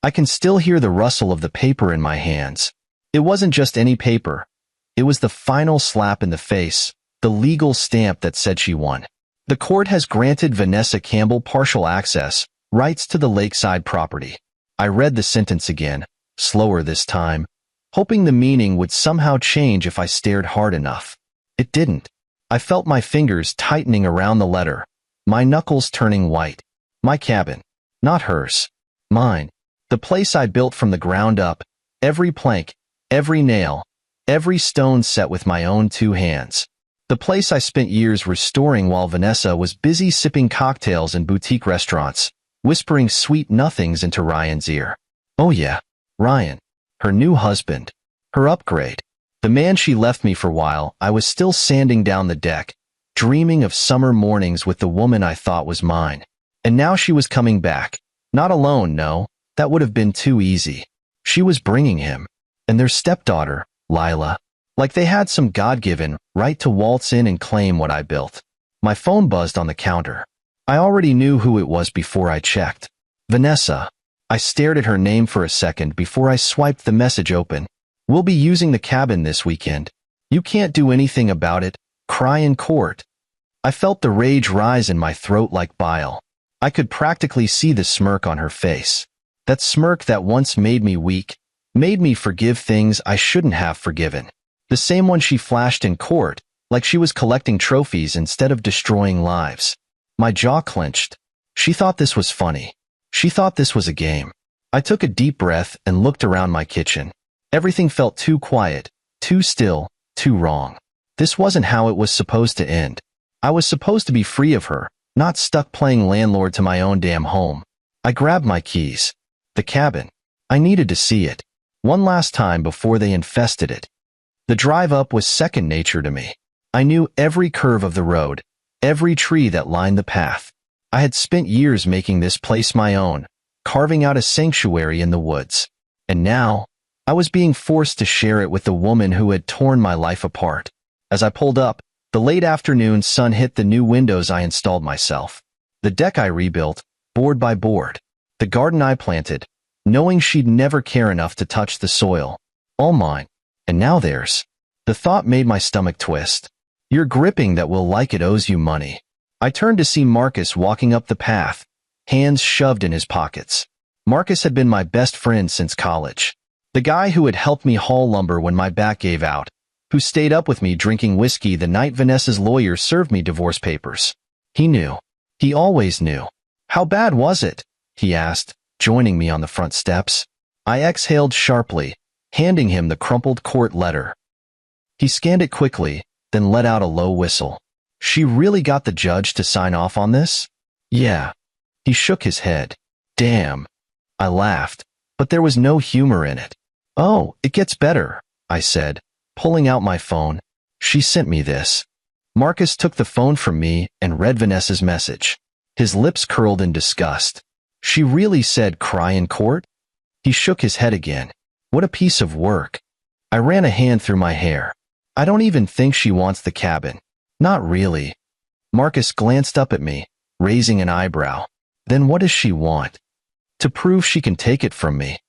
I can still hear the rustle of the paper in my hands. It wasn't just any paper. It was the final slap in the face, the legal stamp that said she won. The court has granted Vanessa Campbell partial access, rights to the lakeside property. I read the sentence again, slower this time, hoping the meaning would somehow change if I stared hard enough. It didn't. I felt my fingers tightening around the letter, my knuckles turning white. My cabin. Not hers. Mine. The place I built from the ground up, every plank, every nail, every stone set with my own 2 hands. The place I spent years restoring while Vanessa was busy sipping cocktails in boutique restaurants, whispering sweet nothings into Ryan's ear. Oh yeah, Ryan. Her new husband. Her upgrade. The man she left me for while I was still sanding down the deck, dreaming of summer mornings with the woman I thought was mine. And now she was coming back. Not alone, no. That would have been too easy. She was bringing him. And their stepdaughter, Lila. Like they had some God-given right to waltz in and claim what I built. My phone buzzed on the counter. I already knew who it was before I checked. Vanessa. I stared at her name for a second before I swiped the message open. We'll be using the cabin this weekend. You can't do anything about it. Cry in court. I felt the rage rise in my throat like bile. I could practically see the smirk on her face. That smirk that once made me weak, made me forgive things I shouldn't have forgiven. The same one she flashed in court, like she was collecting trophies instead of destroying lives. My jaw clenched. She thought this was funny. She thought this was a game. I took a deep breath and looked around my kitchen. Everything felt too quiet, too still, too wrong. This wasn't how it was supposed to end. I was supposed to be free of her, not stuck playing landlord to my own damn home. I grabbed my keys. The cabin. I needed to see it. One last time before they infested it. The drive up was second nature to me. I knew every curve of the road, every tree that lined the path. I had spent years making this place my own, carving out a sanctuary in the woods. And now, I was being forced to share it with the woman who had torn my life apart. As I pulled up, the late afternoon sun hit the new windows I installed myself. The deck I rebuilt, board by board. The garden I planted, knowing she'd never care enough to touch the soil. All mine. And now theirs. The thought made my stomach twist. You're gripping that will like it owes you money. I turned to see Marcus walking up the path, hands shoved in his pockets. Marcus had been my best friend since college. The guy who had helped me haul lumber when my back gave out, who stayed up with me drinking whiskey the night Vanessa's lawyer served me divorce papers. He knew. He always knew. How bad was it? He asked, joining me on the front steps. I exhaled sharply, handing him the crumpled court letter. He scanned it quickly, then let out a low whistle. She really got the judge to sign off on this? Yeah. He shook his head. Damn. I laughed, but there was no humor in it. Oh, it gets better, I said, pulling out my phone. She sent me this. Marcus took the phone from me and read Vanessa's message. His lips curled in disgust. She really said cry in court? He shook his head again. What a piece of work. I ran a hand through my hair. I don't even think she wants the cabin. Not really. Marcus glanced up at me, raising an eyebrow. Then what does she want? To prove she can take it from me.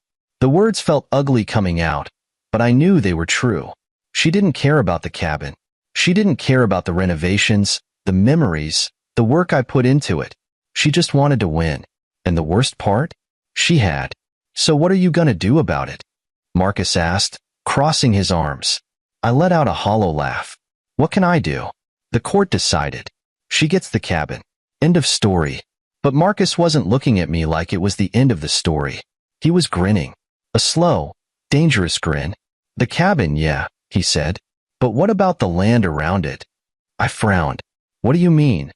The words felt ugly coming out, but I knew they were true. She didn't care about the cabin. She didn't care about the renovations, the memories, the work I put into it. She just wanted to win. And the worst part? She had. So what are you gonna do about it? Marcus asked, crossing his arms. I let out a hollow laugh. What can I do? The court decided. She gets the cabin. End of story. But Marcus wasn't looking at me like it was the end of the story. He was grinning. A slow, dangerous grin. The cabin, yeah, he said. But what about the land around it? I frowned. What do you mean?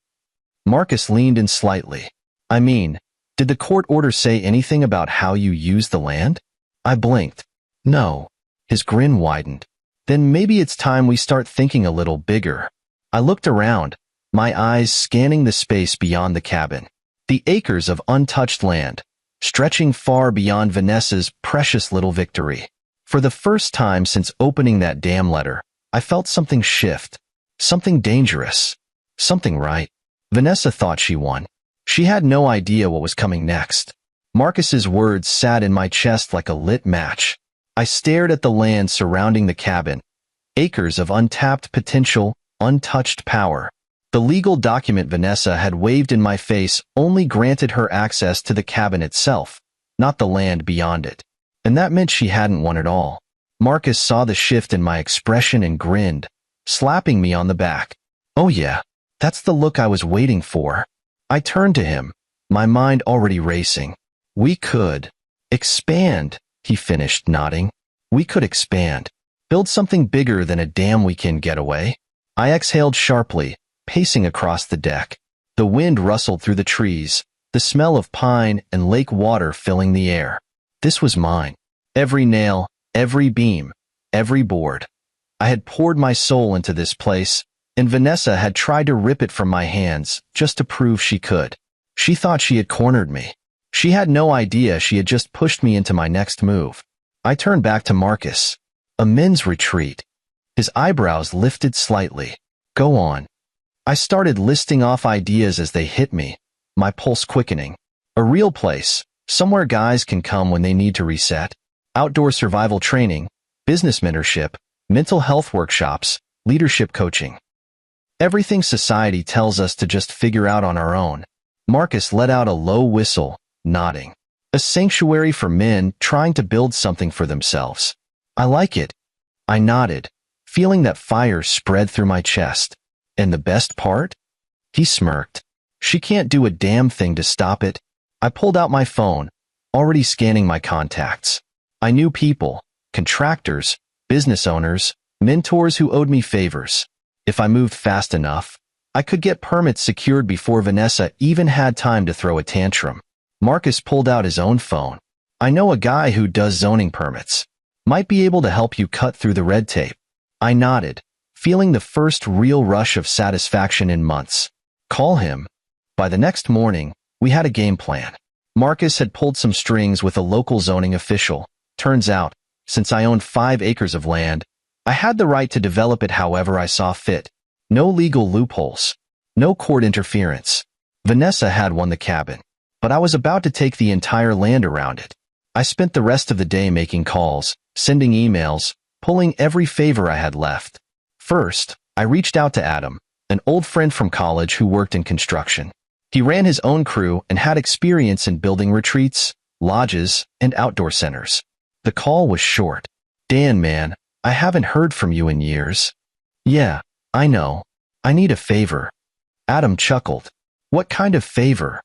Marcus leaned in slightly. I mean, did the court order say anything about how you use the land? I blinked. No. His grin widened. Then maybe it's time we start thinking a little bigger. I looked around, my eyes scanning the space beyond the cabin. The acres of untouched land, stretching far beyond Vanessa's precious little victory. For the first time since opening that damn letter, I felt something shift. Something dangerous. Something right. Vanessa thought she won. She had no idea what was coming next. Marcus's words sat in my chest like a lit match. I stared at the land surrounding the cabin. Acres of untapped potential, untouched power. The legal document Vanessa had waved in my face only granted her access to the cabin itself, not the land beyond it. And that meant she hadn't won it all. Marcus saw the shift in my expression and grinned, slapping me on the back. Oh yeah, that's the look I was waiting for. I turned to him, my mind already racing. We could expand, he finished, nodding. We could expand. Build something bigger than a damn weekend getaway. I exhaled sharply, pacing across the deck. The wind rustled through the trees, the smell of pine and lake water filling the air. This was mine. Every nail, every beam, every board. I had poured my soul into this place, and Vanessa had tried to rip it from my hands just to prove she could. She thought she had cornered me. She had no idea she had just pushed me into my next move. I turned back to Marcus. A men's retreat. His eyebrows lifted slightly. Go on. I started listing off ideas as they hit me, my pulse quickening. A real place, somewhere guys can come when they need to reset. Outdoor survival training, business mentorship, mental health workshops, leadership coaching. Everything society tells us to just figure out on our own. Marcus let out a low whistle, nodding. A sanctuary for men trying to build something for themselves. I like it. I nodded, feeling that fire spread through my chest. And the best part? He smirked. She can't do a damn thing to stop it. I pulled out my phone, already scanning my contacts. I knew people, contractors, business owners, mentors who owed me favors. If I moved fast enough, I could get permits secured before Vanessa even had time to throw a tantrum. Marcus pulled out his own phone. I know a guy who does zoning permits. Might be able to help you cut through the red tape. I nodded, feeling the first real rush of satisfaction in months. Call him. By the next morning, we had a game plan. Marcus had pulled some strings with a local zoning official. Turns out, since I owned 5 acres of land, I had the right to develop it however I saw fit. No legal loopholes. No court interference. Vanessa had won the cabin, but I was about to take the entire land around it. I spent the rest of the day making calls, sending emails, pulling every favor I had left. First, I reached out to Adam, an old friend from college who worked in construction. He ran his own crew and had experience in building retreats, lodges, and outdoor centers. The call was short. Dan, man, I haven't heard from you in years. Yeah, I know. I need a favor. Adam chuckled. What kind of favor?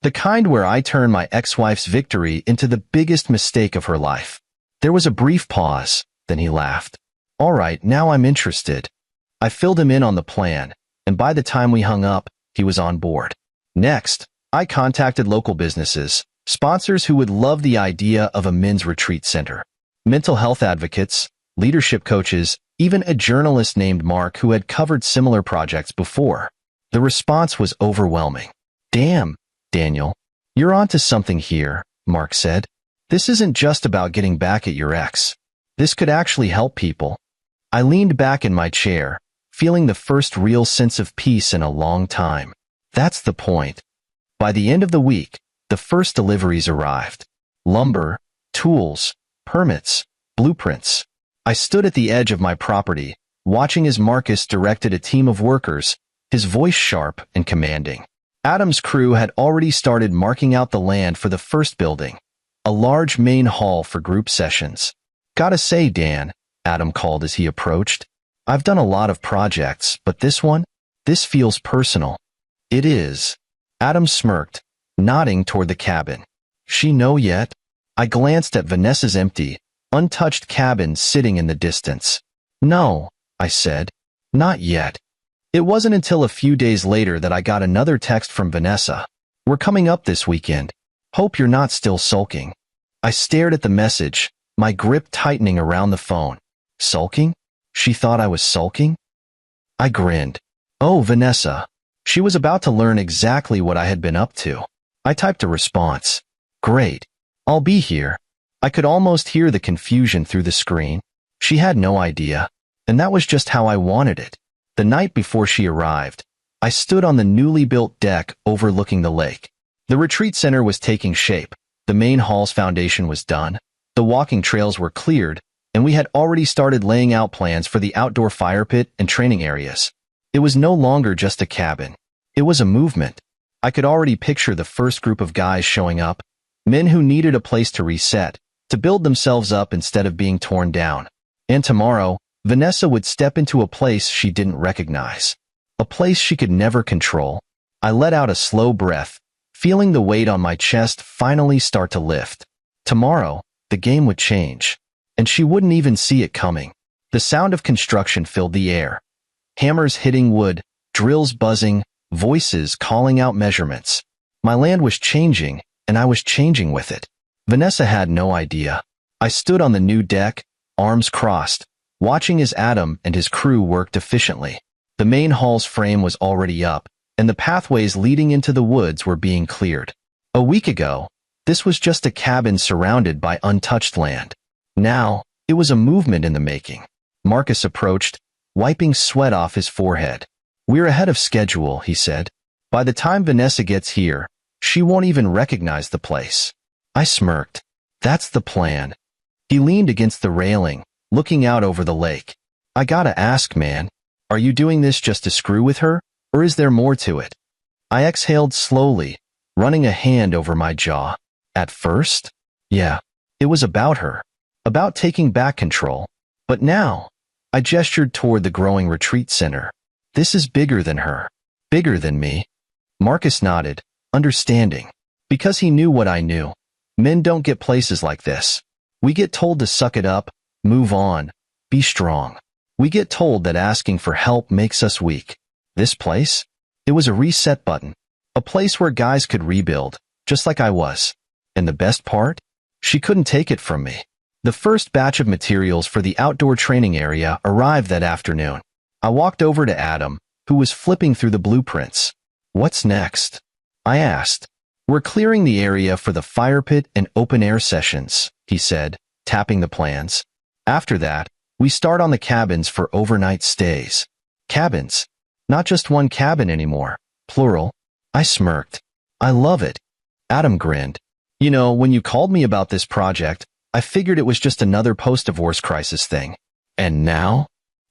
The kind where I turn my ex-wife's victory into the biggest mistake of her life. There was a brief pause, then he laughed. All right, now I'm interested. I filled him in on the plan, and by the time we hung up, he was on board. Next, I contacted local businesses, sponsors who would love the idea of a men's retreat center, mental health advocates, leadership coaches, even a journalist named Mark who had covered similar projects before. The response was overwhelming. Damn, Daniel, you're onto something here, Mark said. This isn't just about getting back at your ex. This could actually help people. I leaned back in my chair, feeling the first real sense of peace in a long time. That's the point. By the end of the week, the first deliveries arrived. Lumber, tools, permits, blueprints. I stood at the edge of my property, watching as Marcus directed a team of workers, his voice sharp and commanding. Adam's crew had already started marking out the land for the first building, a large main hall for group sessions. Gotta say, Dan, Adam called as he approached, I've done a lot of projects, but this feels personal. It is. Adam smirked, nodding toward the cabin. She know yet? I glanced at Vanessa's empty, untouched cabin sitting in the distance. No, I said. Not yet. It wasn't until a few days later that I got another text from Vanessa. We're coming up this weekend. Hope you're not still sulking. I stared at the message, my grip tightening around the phone. Sulking? She thought I was sulking? I grinned. Oh, Vanessa. She was about to learn exactly what I had been up to. I typed a response. Great. I'll be here. I could almost hear the confusion through the screen. She had no idea, and that was just how I wanted it. The night before she arrived, I stood on the newly built deck overlooking the lake. The retreat center was taking shape, The main hall's foundation was done, the walking trails were cleared, and we had already started laying out plans for the outdoor fire pit and training areas. It was no longer just a cabin. It was a movement. I could already picture the first group of guys showing up, men who needed a place to reset, to build themselves up instead of being torn down. And tomorrow, Vanessa would step into a place she didn't recognize. A place she could never control. I let out a slow breath, feeling the weight on my chest finally start to lift. Tomorrow, the game would change. And she wouldn't even see it coming. The sound of construction filled the air. Hammers hitting wood, drills buzzing, voices calling out measurements. My land was changing, and I was changing with it. Vanessa had no idea. I stood on the new deck, arms crossed, watching as Adam and his crew worked efficiently. The main hall's frame was already up, and the pathways leading into the woods were being cleared. A week ago, this was just a cabin surrounded by untouched land. Now, it was a movement in the making. Marcus approached, wiping sweat off his forehead. "We're ahead of schedule," he said. "By the time Vanessa gets here, she won't even recognize the place." I smirked. "That's the plan." He leaned against the railing, looking out over the lake. "I gotta ask, man, are you doing this just to screw with her, or is there more to it?" I exhaled slowly, running a hand over my jaw. At first, yeah, it was about her, about taking back control. But now, I gestured toward the growing retreat center. "This is bigger than her, bigger than me." Marcus nodded, understanding, because he knew what I knew. Men don't get places like this. We get told to suck it up, move on, be strong. We get told that asking for help makes us weak. This place? It was a reset button. A place where guys could rebuild, just like I was. And the best part? She couldn't take it from me. The first batch of materials for the outdoor training area arrived that afternoon. I walked over to Adam, who was flipping through the blueprints. "What's next?" I asked. "We're clearing the area for the fire pit and open-air sessions," he said, tapping the plans. "After that, we start on the cabins for overnight stays." Cabins. Not just one cabin anymore. Plural. I smirked. "I love it." Adam grinned. "You know, when you called me about this project, I figured it was just another post-divorce crisis thing. And now?"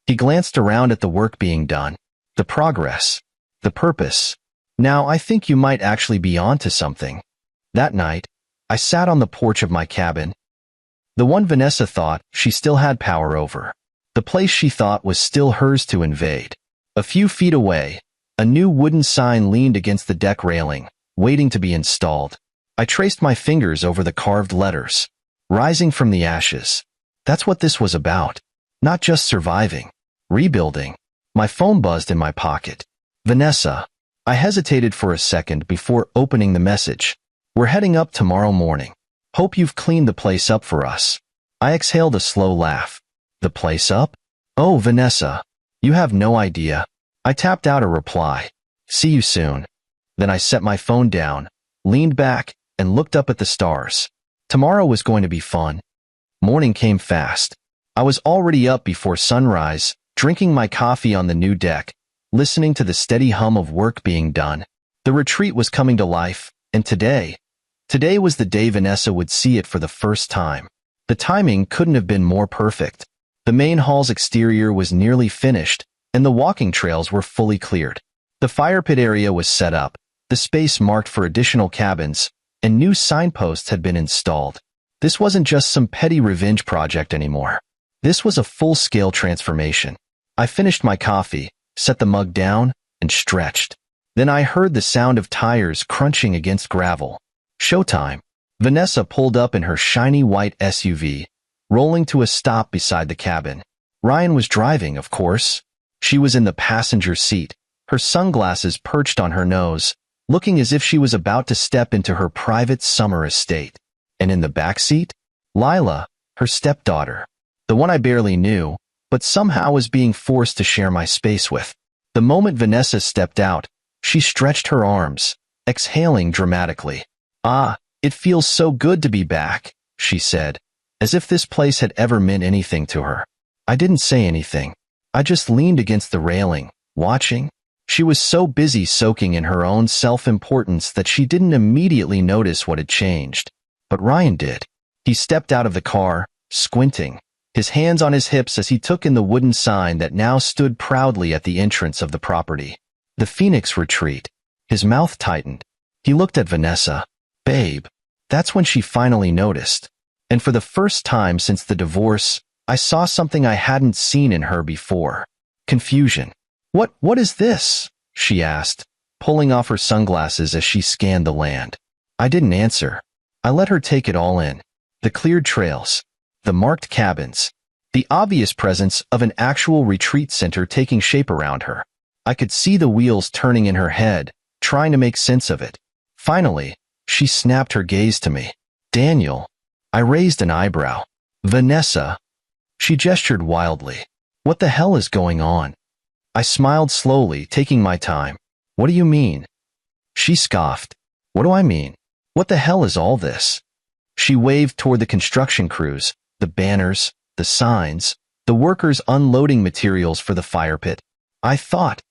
He glanced around at the work being done. The progress. The purpose. "Now I think you might actually be onto something." That night, I sat on the porch of my cabin. The one Vanessa thought she still had power over. The place she thought was still hers to invade. A few feet away, a new wooden sign leaned against the deck railing, waiting to be installed. I traced my fingers over the carved letters. Rising from the ashes. That's what this was about. Not just surviving. Rebuilding. My phone buzzed in my pocket. "Vanessa." I hesitated for a second before opening the message. "We're heading up tomorrow morning. Hope you've cleaned the place up for us." I exhaled a slow laugh. "The place up? Oh, Vanessa. You have no idea." I tapped out a reply. "See you soon." Then I set my phone down, leaned back, and looked up at the stars. Tomorrow was going to be fun. Morning came fast. I was already up before sunrise, drinking my coffee on the new deck, listening to the steady hum of work being done. The retreat was coming to life, and today was the day Vanessa would see it for the first time. The timing couldn't have been more perfect. The main hall's exterior was nearly finished, and the walking trails were fully cleared. The fire pit area was set up, the space marked for additional cabins, and new signposts had been installed. This wasn't just some petty revenge project anymore. This was a full-scale transformation. I finished my coffee, set the mug down, and stretched. Then I heard the sound of tires crunching against gravel. Showtime. Vanessa pulled up in her shiny white SUV, rolling to a stop beside the cabin. Ryan was driving, of course. She was in the passenger seat, her sunglasses perched on her nose, looking as if she was about to step into her private summer estate. And in the back seat, Lila, her stepdaughter, the one I barely knew, but somehow was being forced to share my space with. The moment Vanessa stepped out, she stretched her arms, exhaling dramatically. "Ah, it feels so good to be back," she said, as if this place had ever meant anything to her. I didn't say anything. I just leaned against the railing, watching. She was so busy soaking in her own self-importance that she didn't immediately notice what had changed. but Ryan did. He stepped out of the car, squinting, his hands on his hips as he took in the wooden sign that now stood proudly at the entrance of the property. The Phoenix Retreat. His mouth tightened. He looked at Vanessa. Babe. That's when she finally noticed. And for the first time since the divorce, I saw something I hadn't seen in her before. Confusion. What is this? She asked, pulling off her sunglasses as she scanned the land. I didn't answer. I let her take it all in. The cleared trails. The marked cabins. The obvious presence of an actual retreat center taking shape around her. I could see the wheels turning in her head, trying to make sense of it. Finally, she snapped her gaze to me. Daniel. I raised an eyebrow. Vanessa. She gestured wildly. What the hell is going on? I smiled slowly, taking my time. What do you mean? She scoffed. What do I mean? What the hell is all this? She waved toward the construction crews, the banners, the signs, the workers unloading materials for the fire pit. I thought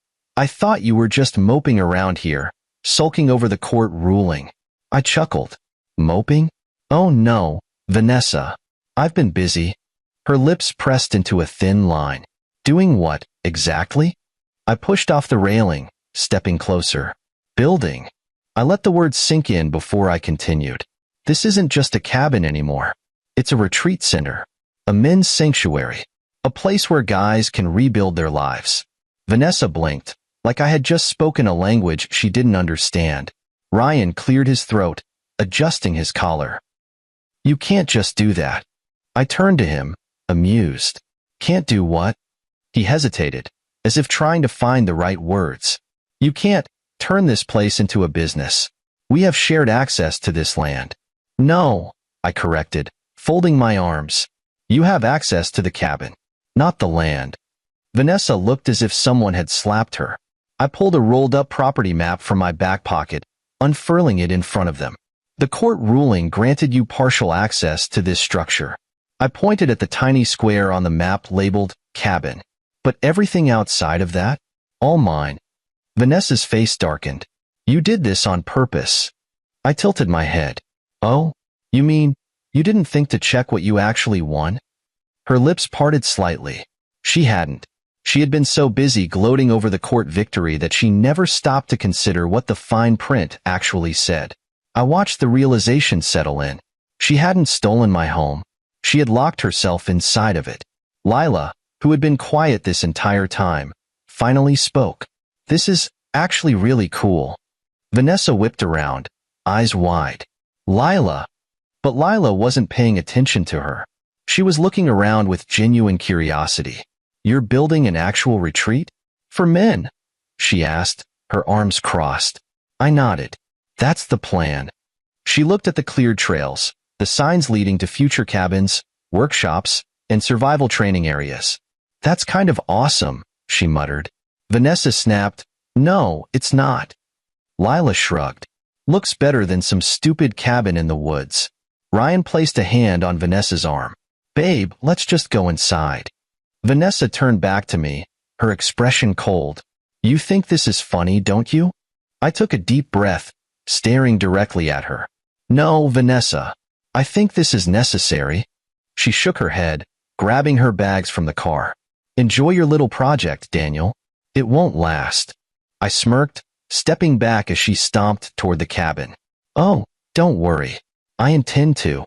you were just moping around here, sulking over the court ruling. I chuckled. Moping? Oh no, Vanessa. I've been busy. Her lips pressed into a thin line. Doing what, exactly? I pushed off the railing, stepping closer. Building. I let the words sink in before I continued. This isn't just a cabin anymore. It's a retreat center. A men's sanctuary. A place where guys can rebuild their lives. Vanessa blinked, like I had just spoken a language she didn't understand. Ryan cleared his throat, adjusting his collar. You can't just do that. I turned to him, amused. Can't do what? He hesitated, as if trying to find the right words. You can't turn this place into a business. We have shared access to this land. No, I corrected, folding my arms. You have access to the cabin, not the land. Vanessa looked as if someone had slapped her. I pulled a rolled-up property map from my back pocket, unfurling it in front of them. The court ruling granted you partial access to this structure. I pointed at the tiny square on the map labeled cabin. But everything outside of that? All mine. Vanessa's face darkened. You did this on purpose. I tilted my head. Oh, you mean, you didn't think to check what you actually won? Her lips parted slightly. She hadn't. She had been so busy gloating over the court victory that she never stopped to consider what the fine print actually said. I watched the realization settle in. She hadn't stolen my home. She had locked herself inside of it. Lila, who had been quiet this entire time, finally spoke. This is actually really cool. Vanessa whipped around, eyes wide. Lila. But Lila wasn't paying attention to her. She was looking around with genuine curiosity. You're building an actual retreat? For men? She asked, her arms crossed. I nodded. That's the plan. She looked at the cleared trails, the signs leading to future cabins, workshops, and survival training areas. That's kind of awesome, she muttered. Vanessa snapped, No, it's not. Lila shrugged. Looks better than some stupid cabin in the woods. Ryan placed a hand on Vanessa's arm. Babe, let's just go inside. Vanessa turned back to me, her expression cold. You think this is funny, don't you? I took a deep breath, staring directly at her. No, Vanessa. I think this is necessary. She shook her head, grabbing her bags from the car. Enjoy your little project, Daniel. It won't last. I smirked, stepping back as she stomped toward the cabin. Oh, don't worry. I intend to.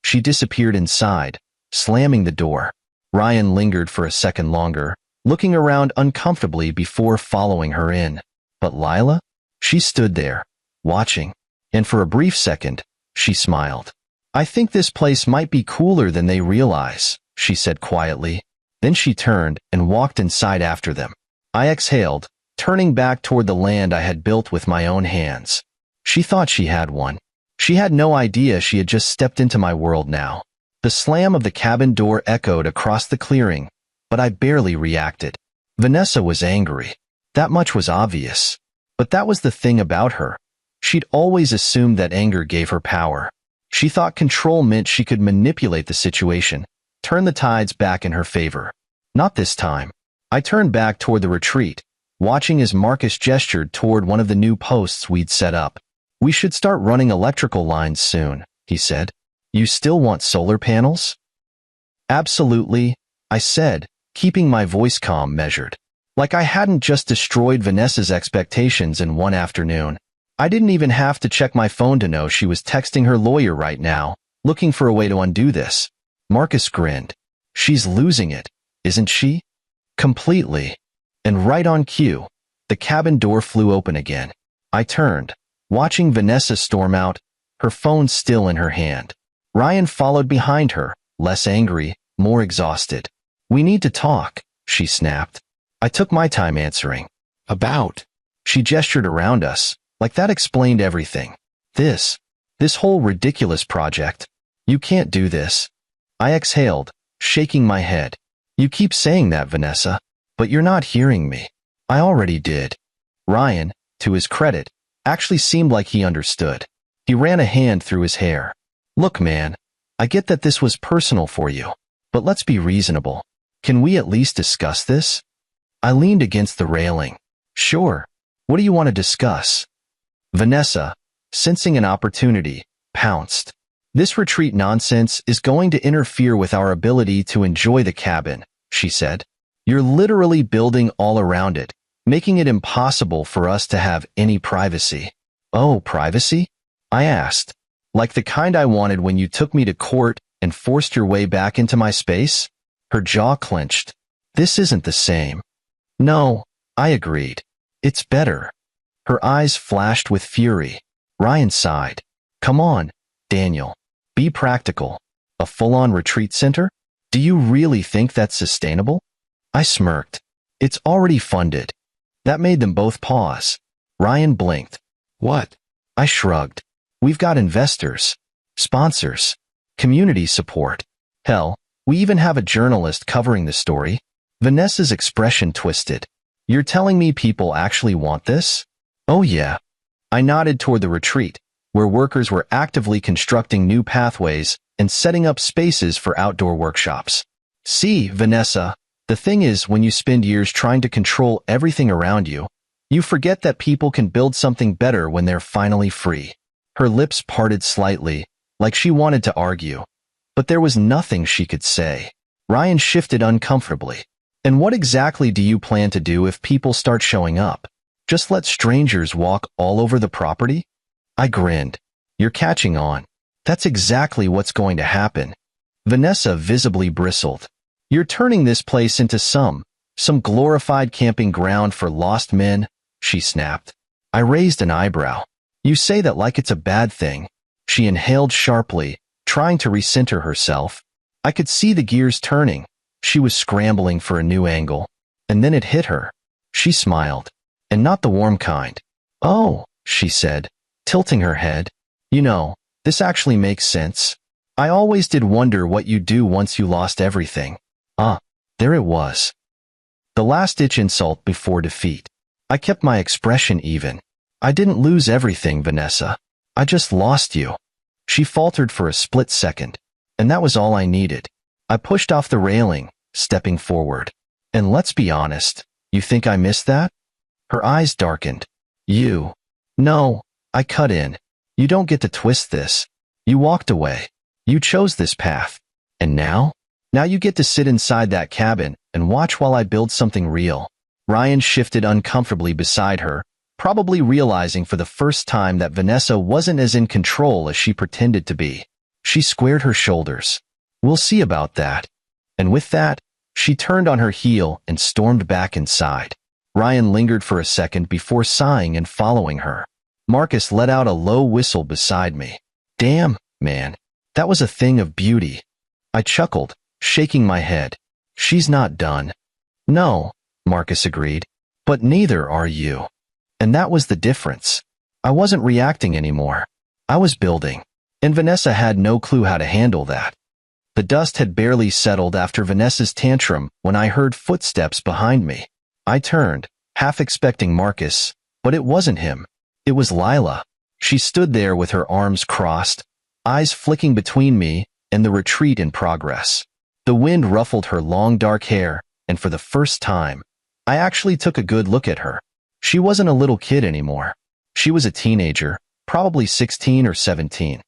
She disappeared inside, slamming the door. Ryan lingered for a second longer, looking around uncomfortably before following her in. But Lila? She stood there, watching, and for a brief second, she smiled. I think this place might be cooler than they realize, she said quietly. Then she turned and walked inside after them. I exhaled, turning back toward the land I had built with my own hands. She thought she had one. She had no idea she had just stepped into my world now. The slam of the cabin door echoed across the clearing, but I barely reacted. Vanessa was angry. That much was obvious. But that was the thing about her. She'd always assumed that anger gave her power. She thought control meant she could manipulate the situation, turn the tides back in her favor. Not this time. I turned back toward the retreat, watching as Marcus gestured toward one of the new posts we'd set up. We should start running electrical lines soon, he said. You still want solar panels? Absolutely, I said, keeping my voice calm, measured. Like I hadn't just destroyed Vanessa's expectations in one afternoon. I didn't even have to check my phone to know she was texting her lawyer right now, looking for a way to undo this. Marcus grinned. She's losing it, isn't she? Completely. And right on cue, the cabin door flew open again. I turned, watching Vanessa storm out, her phone still in her hand. Ryan followed behind her, less angry, more exhausted. We need to talk, she snapped. I took my time answering. About? She gestured around us, like that explained everything. This whole ridiculous project. You can't do this. I exhaled, shaking my head. You keep saying that, Vanessa, but you're not hearing me. I already did. Ryan, to his credit, actually seemed like he understood. He ran a hand through his hair. Look, man, I get that this was personal for you, but let's be reasonable. Can we at least discuss this? I leaned against the railing. Sure. What do you want to discuss? Vanessa, sensing an opportunity, pounced. This retreat nonsense is going to interfere with our ability to enjoy the cabin, she said. You're literally building all around it, making it impossible for us to have any privacy. Oh, privacy? I asked. Like the kind I wanted when you took me to court and forced your way back into my space? Her jaw clenched. This isn't the same. No, I agreed. It's better. Her eyes flashed with fury. Ryan sighed. Come on, Daniel. Be practical. A full-on retreat center? Do you really think that's sustainable? I smirked. It's already funded. That made them both pause. Ryan blinked. What? I shrugged. We've got investors, sponsors, community support. Hell, we even have a journalist covering the story. Vanessa's expression twisted. You're telling me people actually want this? Oh yeah. I nodded toward the retreat, where workers were actively constructing new pathways and setting up spaces for outdoor workshops. See, Vanessa, the thing is, when you spend years trying to control everything around you, you forget that people can build something better when they're finally free. Her lips parted slightly, like she wanted to argue, but there was nothing she could say. Ryan shifted uncomfortably. And what exactly do you plan to do if people start showing up? Just let strangers walk all over the property? I grinned. You're catching on. That's exactly what's going to happen. Vanessa visibly bristled. You're turning this place into some glorified camping ground for lost men, she snapped. I raised an eyebrow. You say that like it's a bad thing. She inhaled sharply, trying to recenter herself. I could see the gears turning. She was scrambling for a new angle. And then it hit her. She smiled. And not the warm kind. Oh, she said, tilting her head. You know, this actually makes sense. I always did wonder what you'd do once you lost everything. There it was. The last-ditch insult before defeat. I kept my expression even. I didn't lose everything, Vanessa. I just lost you. She faltered for a split second. And that was all I needed. I pushed off the railing, stepping forward. And let's be honest, you think I missed that? Her eyes darkened. You. No, I cut in. You don't get to twist this. You walked away. You chose this path. And now? Now you get to sit inside that cabin and watch while I build something real. Ryan shifted uncomfortably beside her, probably realizing for the first time that Vanessa wasn't as in control as she pretended to be. She squared her shoulders. We'll see about that. And with that, she turned on her heel and stormed back inside. Ryan lingered for a second before sighing and following her. Marcus let out a low whistle beside me. Damn, man, that was a thing of beauty. I chuckled, shaking my head. She's not done. No, Marcus agreed, but neither are you. And that was the difference. I wasn't reacting anymore. I was building. And Vanessa had no clue how to handle that. The dust had barely settled after Vanessa's tantrum when I heard footsteps behind me. I turned, half expecting Marcus, but it wasn't him. It was Lila. She stood there with her arms crossed, eyes flicking between me and the retreat in progress. The wind ruffled her long dark hair, and for the first time, I actually took a good look at her. She wasn't a little kid anymore. She was a teenager, probably 16 or 17.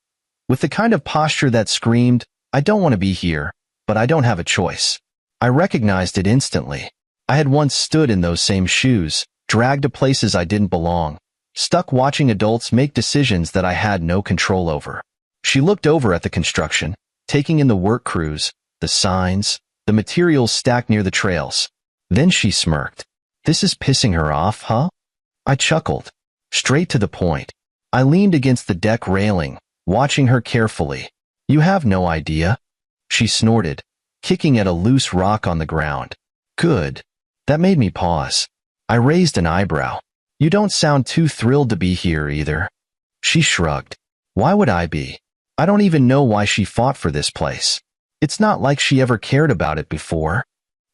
with the kind of posture that screamed, "I don't want to be here, but I don't have a choice." I recognized it instantly. I had once stood in those same shoes, dragged to places I didn't belong, stuck watching adults make decisions that I had no control over. She looked over at the construction, taking in the work crews, the signs, the materials stacked near the trails. Then she smirked. "This is pissing her off, huh?" I chuckled. Straight to the point. I leaned against the deck railing, watching her carefully. "You have no idea," she snorted, kicking at a loose rock on the ground. "Good." That made me pause. I raised an eyebrow. "You don't sound too thrilled to be here either." She shrugged. "Why would I be? I don't even know why she fought for this place. It's not like she ever cared about it before."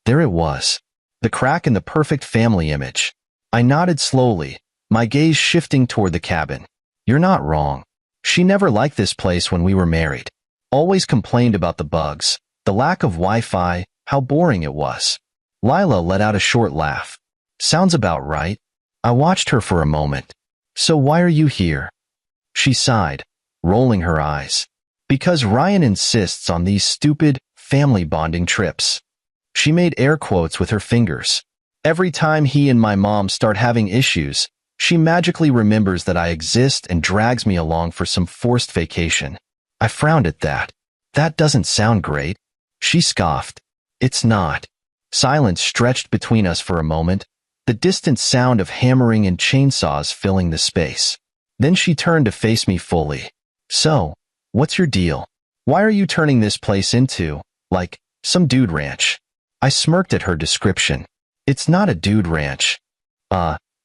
There it was. The crack in the perfect family image. I nodded slowly, my gaze shifting toward the cabin. "You're not wrong. She never liked this place when we were married. Always complained about the bugs, the lack of Wi-Fi, how boring it was." Lila let out a short laugh. "Sounds about right." I watched her for a moment. "So why are you here?" She sighed, rolling her eyes. "Because Ryan insists on these stupid, family bonding trips." She made air quotes with her fingers. "Every time he and my mom start having issues, she magically remembers that I exist and drags me along for some forced vacation." I frowned at that. "That doesn't sound great." She scoffed. "It's not." Silence stretched between us for a moment, the distant sound of hammering and chainsaws filling the space. Then she turned to face me fully. "So, what's your deal? Why are you turning this place into, like, some dude ranch?" I smirked at her description. "It's not a dude ranch."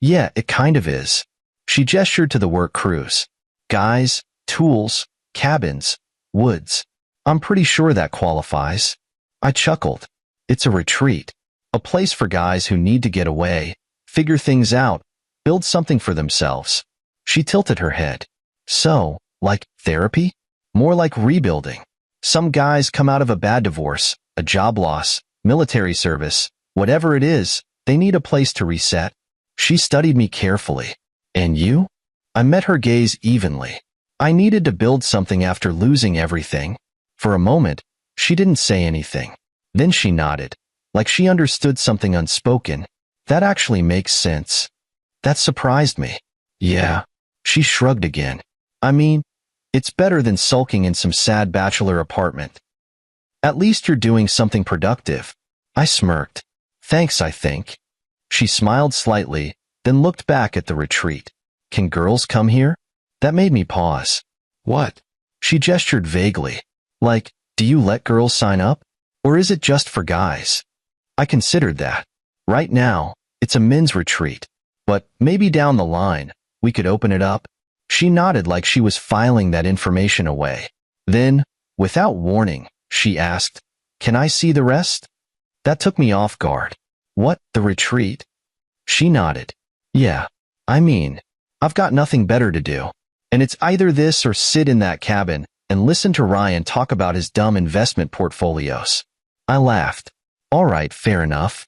Yeah, it kind of is." She gestured to the work crews. "Guys, tools, cabins, woods. I'm pretty sure that qualifies." I chuckled. "It's a retreat. A place for guys who need to get away, figure things out, build something for themselves." She tilted her head. "So, like therapy? More like rebuilding. Some guys come out of a bad divorce, a job loss, military service, whatever it is, they need a place to reset." She studied me carefully. "And you?" I met her gaze evenly. "I needed to build something after losing everything." For a moment, she didn't say anything. Then she nodded, like she understood something unspoken. "That actually makes sense." That surprised me. "Yeah." She shrugged again. "I mean, it's better than sulking in some sad bachelor apartment. At least you're doing something productive." I smirked. "Thanks, I think." She smiled slightly, then looked back at the retreat. "Can girls come here?" That made me pause. "What?" She gestured vaguely. "Like, do you let girls sign up? Or is it just for guys?" I considered that. Right now, it's a men's retreat. But maybe down the line, we could open it up. She nodded like she was filing that information away. Then, without warning, she asked, "Can I see the rest?" That took me off guard. "What, the retreat?" She nodded. "Yeah, I mean, I've got nothing better to do. And it's either this or sit in that cabin and listen to Ryan talk about his dumb investment portfolios." I laughed. "All right, fair enough."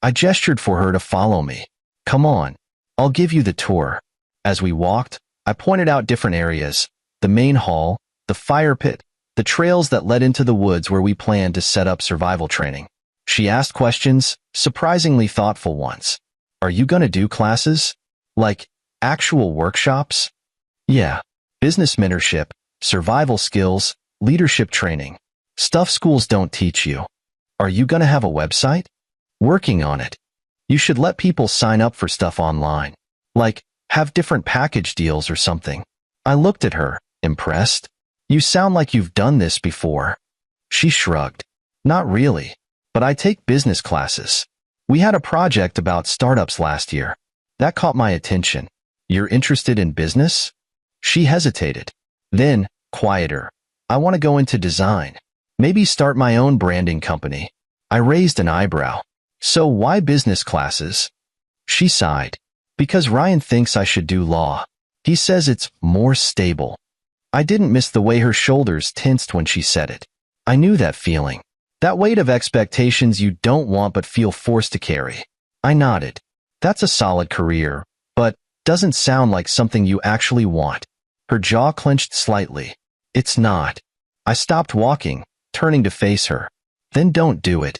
I gestured for her to follow me. "Come on, I'll give you the tour." As we walked, I pointed out different areas, the main hall, the fire pit, the trails that led into the woods where we planned to set up survival training. She asked questions, surprisingly thoughtful ones. "Are you gonna do classes? Like, actual workshops?" "Yeah. Business mentorship, survival skills, leadership training. Stuff schools don't teach you." "Are you gonna have a website?" "Working on it. You should let people sign up for stuff online. Like, have different package deals or something." I looked at her, impressed. "You sound like you've done this before." She shrugged. "Not really. But I take business classes. We had a project about startups last year. That caught my attention." "You're interested in business?" She hesitated. Then, quieter. "I want to go into design. Maybe start my own branding company." I raised an eyebrow. "So why business classes?" She sighed. "Because Ryan thinks I should do law. He says it's more stable." I didn't miss the way her shoulders tensed when she said it. I knew that feeling. That weight of expectations you don't want but feel forced to carry. I nodded. "That's a solid career, but doesn't sound like something you actually want." Her jaw clenched slightly. It's not. I stopped walking, turning to face her. Then don't do it.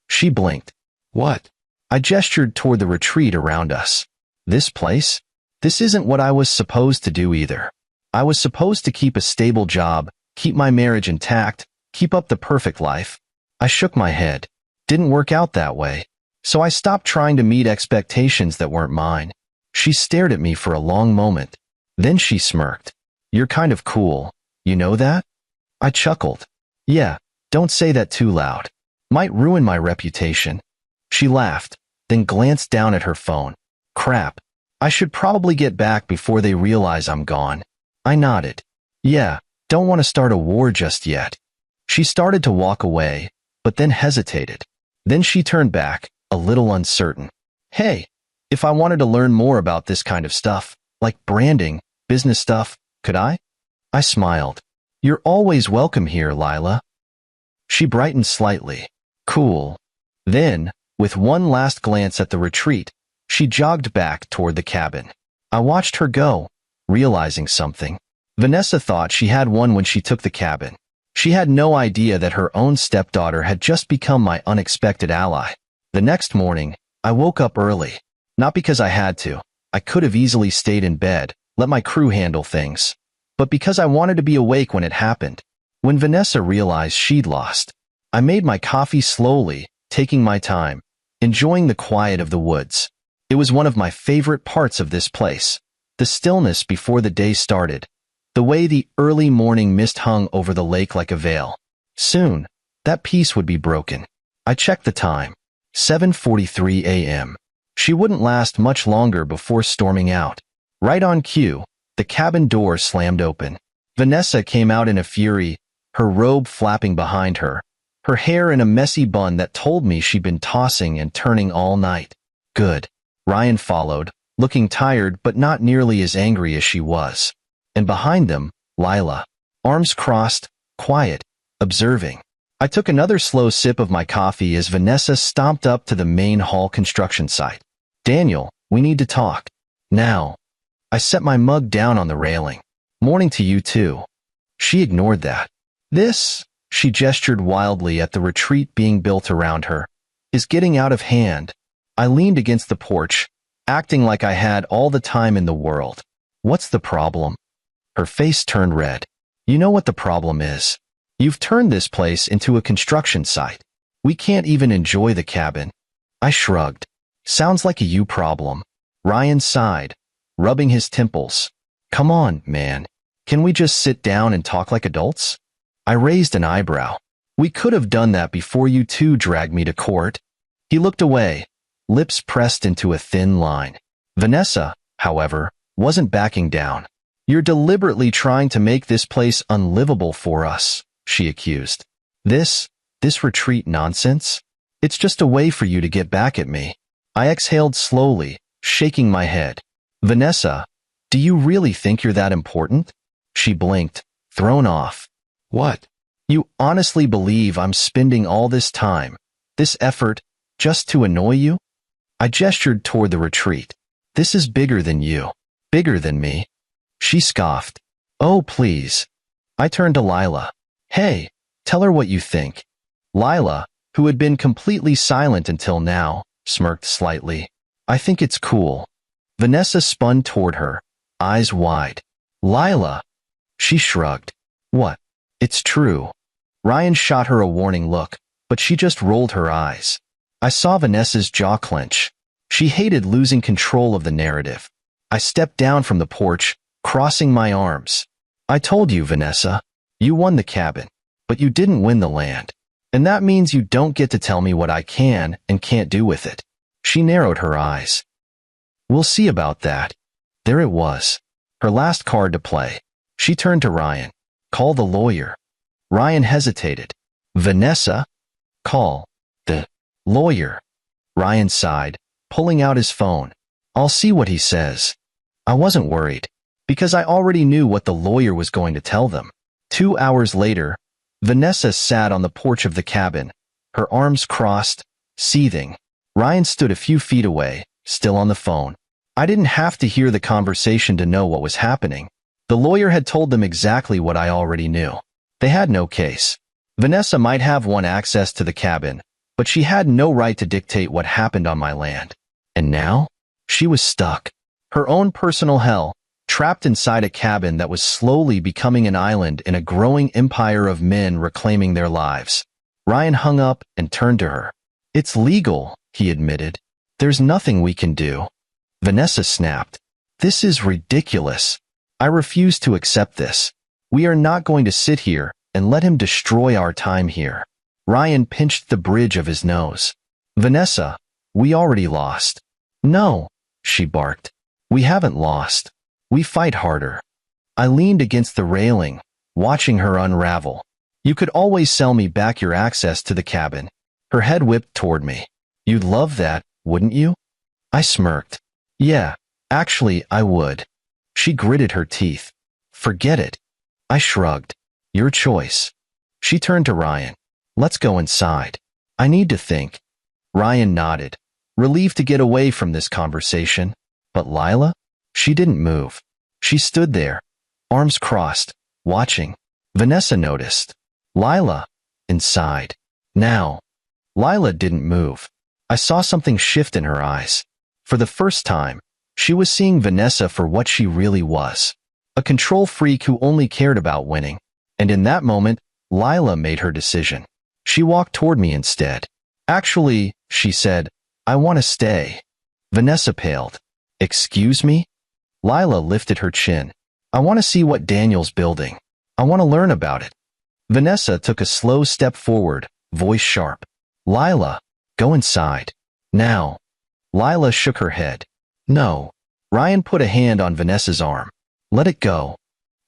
She blinked. What? I gestured toward the retreat around us. This place? This isn't what I was supposed to do either. I was supposed to keep a stable job, keep my marriage intact, keep up the perfect life. I shook my head. Didn't work out that way. So I stopped trying to meet expectations that weren't mine. She stared at me for a long moment. Then she smirked. You're kind of cool. You know that? I chuckled. Yeah, don't say that too loud. Might ruin my reputation. She laughed, then glanced down at her phone. Crap. I should probably get back before they realize I'm gone. I nodded. Yeah, don't want to start a war just yet. She started to walk away, but then hesitated. Then she turned back, a little uncertain. Hey, if I wanted to learn more about this kind of stuff, like branding, business stuff, could I? I smiled. You're always welcome here, Lila. She brightened slightly. Cool. Then, with one last glance at the retreat, she jogged back toward the cabin. I watched her go, realizing something. Vanessa thought she had won when she took the cabin. She had no idea that her own stepdaughter had just become my unexpected ally. The next morning, I woke up early. Not because I had to. I could have easily stayed in bed, let my crew handle things. But because I wanted to be awake when it happened. When Vanessa realized she'd lost, I made my coffee slowly, taking my time, enjoying the quiet of the woods. It was one of my favorite parts of this place. The stillness before the day started. The way the early morning mist hung over the lake like a veil. Soon, that peace would be broken. I checked the time. 7:43 a.m. She wouldn't last much longer before storming out. Right on cue, the cabin door slammed open. Vanessa came out in a fury, her robe flapping behind her, her hair in a messy bun that told me she'd been tossing and turning all night. Good. Ryan followed, looking tired but not nearly as angry as she was. And behind them, Lila. Arms crossed, quiet, observing. I took another slow sip of my coffee as Vanessa stomped up to the main hall construction site. Daniel, we need to talk. Now. I set my mug down on the railing. Morning to you too. She ignored that. This, she gestured wildly at the retreat being built around her, is getting out of hand. I leaned against the porch, acting like I had all the time in the world. What's the problem? Her face turned red. You know what the problem is. You've turned this place into a construction site. We can't even enjoy the cabin. I shrugged. Sounds like a you problem. Ryan sighed, rubbing his temples. Come on, man. Can we just sit down and talk like adults? I raised an eyebrow. We could have done that before you two dragged me to court. He looked away, lips pressed into a thin line. Vanessa, however, wasn't backing down. You're deliberately trying to make this place unlivable for us, she accused. This retreat nonsense? It's just a way for you to get back at me. I exhaled slowly, shaking my head. Vanessa, do you really think you're that important? She blinked, thrown off. What? You honestly believe I'm spending all this time, this effort, just to annoy you? I gestured toward the retreat. This is bigger than you. Bigger than me. She scoffed. Oh, please. I turned to Lila. Hey, tell her what you think. Lila, who had been completely silent until now, smirked slightly. I think it's cool. Vanessa spun toward her, eyes wide. Lila. She shrugged. What? It's true. Ryan shot her a warning look, but she just rolled her eyes. I saw Vanessa's jaw clench. She hated losing control of the narrative. I stepped down from the porch, crossing my arms. I told you, Vanessa. You won the cabin, but you didn't win the land. And that means you don't get to tell me what I can and can't do with it. She narrowed her eyes. We'll see about that. There it was. Her last card to play. She turned to Ryan. Call the lawyer. Ryan hesitated. Vanessa? Call the lawyer. Ryan sighed, pulling out his phone. I'll see what he says. I wasn't worried, because I already knew what the lawyer was going to tell them. 2 hours later, Vanessa sat on the porch of the cabin, her arms crossed, seething. Ryan stood a few feet away, still on the phone. I didn't have to hear the conversation to know what was happening. The lawyer had told them exactly what I already knew. They had no case. Vanessa might have won access to the cabin, but she had no right to dictate what happened on my land. And now? She was stuck. Her own personal hell, trapped inside a cabin that was slowly becoming an island in a growing empire of men reclaiming their lives. Ryan hung up and turned to her. It's legal, he admitted. There's nothing we can do. Vanessa snapped. This is ridiculous. I refuse to accept this. We are not going to sit here and let him destroy our time here. Ryan pinched the bridge of his nose. Vanessa, we already lost. No, she barked. We haven't lost. We fight harder. I leaned against the railing, watching her unravel. You could always sell me back your access to the cabin. Her head whipped toward me. You'd love that, wouldn't you? I smirked. Yeah, actually, I would. She gritted her teeth. Forget it. I shrugged. Your choice. She turned to Ryan. Let's go inside. I need to think. Ryan nodded, relieved to get away from this conversation. But Lila? She didn't move. She stood there, arms crossed, watching. Vanessa noticed. Lila, inside. Now. Lila didn't move. I saw something shift in her eyes. For the first time, she was seeing Vanessa for what she really was. A control freak who only cared about winning. And in that moment, Lila made her decision. She walked toward me instead. Actually, she said, I want to stay. Vanessa paled. Excuse me? Lila lifted her chin. I want to see what Daniel's building. I want to learn about it. Vanessa took a slow step forward, voice sharp. Lila, go inside. Now. Lila shook her head. No. Ryan put a hand on Vanessa's arm. Let it go.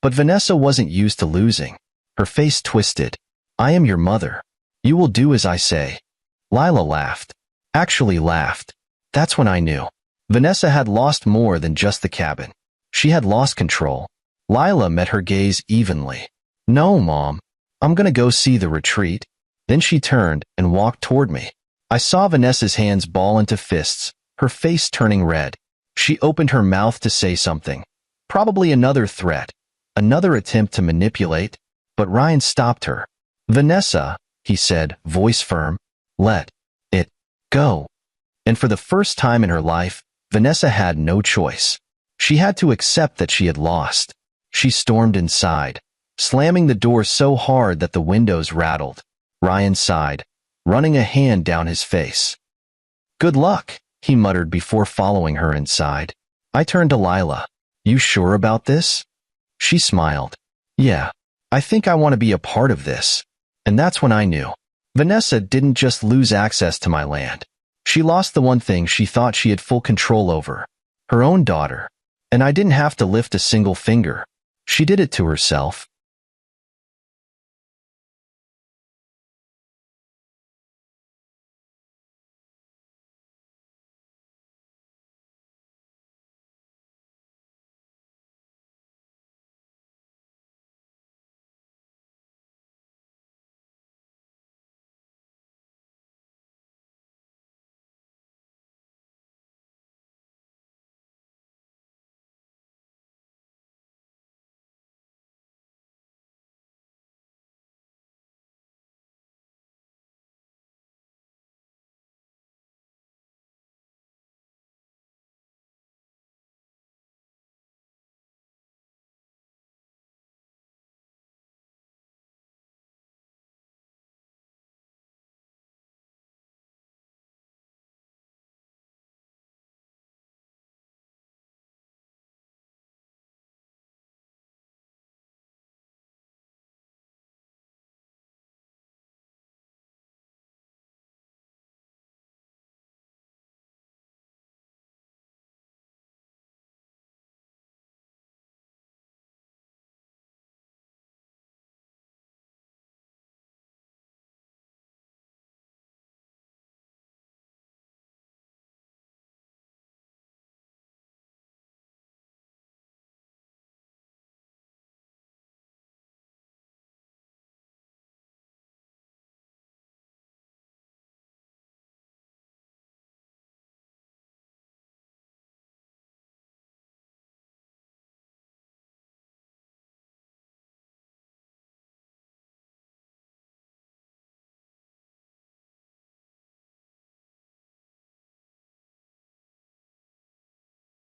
But Vanessa wasn't used to losing. Her face twisted. I am your mother. You will do as I say. Lila laughed. Actually laughed. That's when I knew. Vanessa had lost more than just the cabin. She had lost control. Lila met her gaze evenly. No, Mom. I'm gonna go see the retreat. Then she turned and walked toward me. I saw Vanessa's hands ball into fists, her face turning red. She opened her mouth to say something. Probably another threat. Another attempt to manipulate. But Ryan stopped her. Vanessa, he said, voice firm. Let it go. And for the first time in her life, Vanessa had no choice. She had to accept that she had lost. She stormed inside, slamming the door so hard that the windows rattled. Ryan sighed, running a hand down his face. Good luck, he muttered before following her inside. I turned to Lila. You sure about this? She smiled. Yeah, I think I want to be a part of this. And that's when I knew. Vanessa didn't just lose access to my land. She lost the one thing she thought she had full control over. Her own daughter. And I didn't have to lift a single finger. She did it to herself.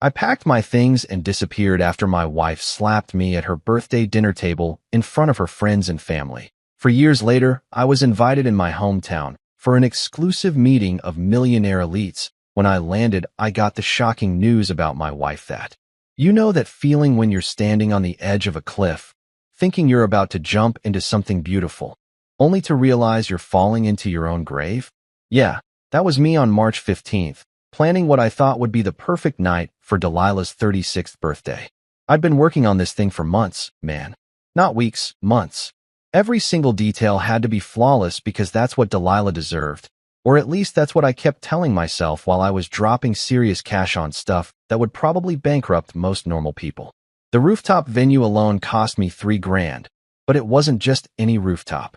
I packed my things and disappeared after my wife slapped me at her birthday dinner table in front of her friends and family. For years later, I was invited in my hometown for an exclusive meeting of millionaire elites. When I landed, I got the shocking news about my wife that, you know that feeling when you're standing on the edge of a cliff, thinking you're about to jump into something beautiful, only to realize you're falling into your own grave? Yeah, that was me on March 15th, planning what I thought would be the perfect night for Delilah's 36th birthday. I'd been working on this thing for months, man. Not weeks, months. Every single detail had to be flawless because that's what Delilah deserved. Or at least that's what I kept telling myself while I was dropping serious cash on stuff that would probably bankrupt most normal people. The rooftop venue alone cost me $3,000, but it wasn't just any rooftop.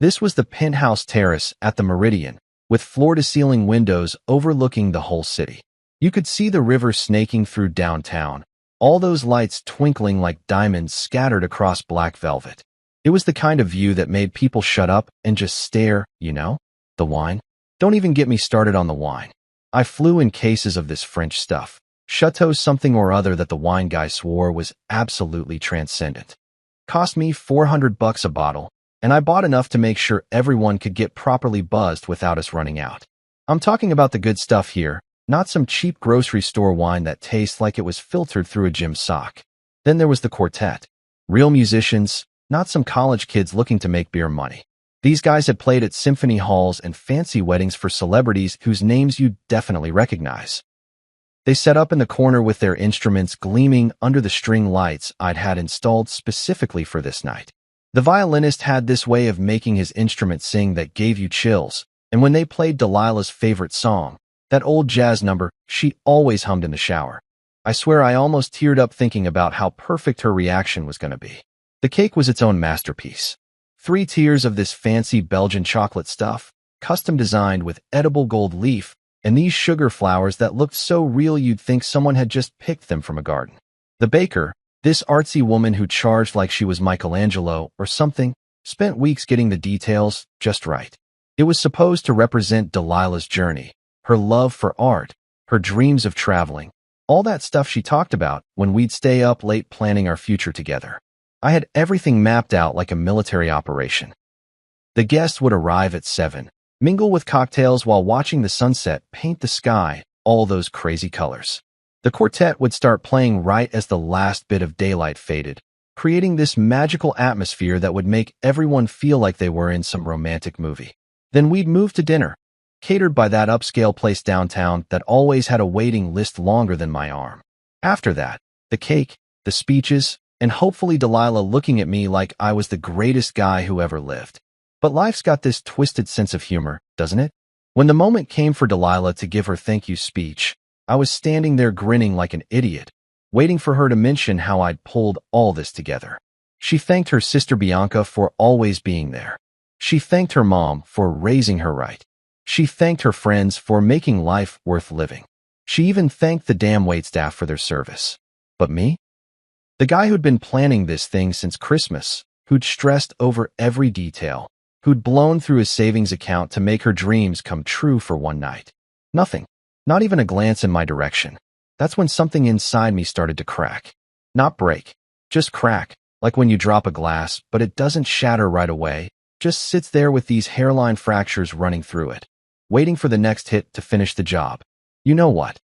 This was the penthouse terrace at the Meridian, with floor-to-ceiling windows overlooking the whole city. You could see the river snaking through downtown, all those lights twinkling like diamonds scattered across black velvet. It was the kind of view that made people shut up and just stare, you know? The wine? Don't even get me started on the wine. I flew in cases of this French stuff. Chateau something or other that the wine guy swore was absolutely transcendent. Cost me $400 a bottle, and I bought enough to make sure everyone could get properly buzzed without us running out. I'm talking about the good stuff here, not some cheap grocery store wine that tastes like it was filtered through a gym sock. Then there was the quartet. Real musicians, not some college kids looking to make beer money. These guys had played at symphony halls and fancy weddings for celebrities whose names you'd definitely recognize. They set up in the corner with their instruments gleaming under the string lights I'd had installed specifically for this night. The violinist had this way of making his instrument sing that gave you chills, and when they played Delilah's favorite song, that old jazz number she always hummed in the shower, I swear I almost teared up thinking about how perfect her reaction was going to be. The cake was its own masterpiece. 3 tiers of this fancy Belgian chocolate stuff, custom designed with edible gold leaf, and these sugar flowers that looked so real you'd think someone had just picked them from a garden. The baker, this artsy woman who charged like she was Michelangelo or something, spent weeks getting the details just right. It was supposed to represent Delilah's journey, her love for art, her dreams of traveling, all that stuff she talked about when we'd stay up late planning our future together. I had everything mapped out like a military operation. The guests would arrive at 7, mingle with cocktails while watching the sunset paint the sky all those crazy colors. The quartet would start playing right as the last bit of daylight faded, creating this magical atmosphere that would make everyone feel like they were in some romantic movie. Then we'd move to dinner, catered by that upscale place downtown that always had a waiting list longer than my arm. After that, the cake, the speeches, and hopefully Delilah looking at me like I was the greatest guy who ever lived. But life's got this twisted sense of humor, doesn't it? When the moment came for Delilah to give her thank you speech, I was standing there grinning like an idiot, waiting for her to mention how I'd pulled all this together. She thanked her sister Bianca for always being there. She thanked her mom for raising her right. She thanked her friends for making life worth living. She even thanked the damn waitstaff for their service. But me? The guy who'd been planning this thing since Christmas, who'd stressed over every detail, who'd blown through his savings account to make her dreams come true for one night. Nothing. Not even a glance in my direction. That's when something inside me started to crack. Not break. Just crack, like when you drop a glass, but it doesn't shatter right away, just sits there with these hairline fractures running through it, waiting for the next hit to finish the job. You know what?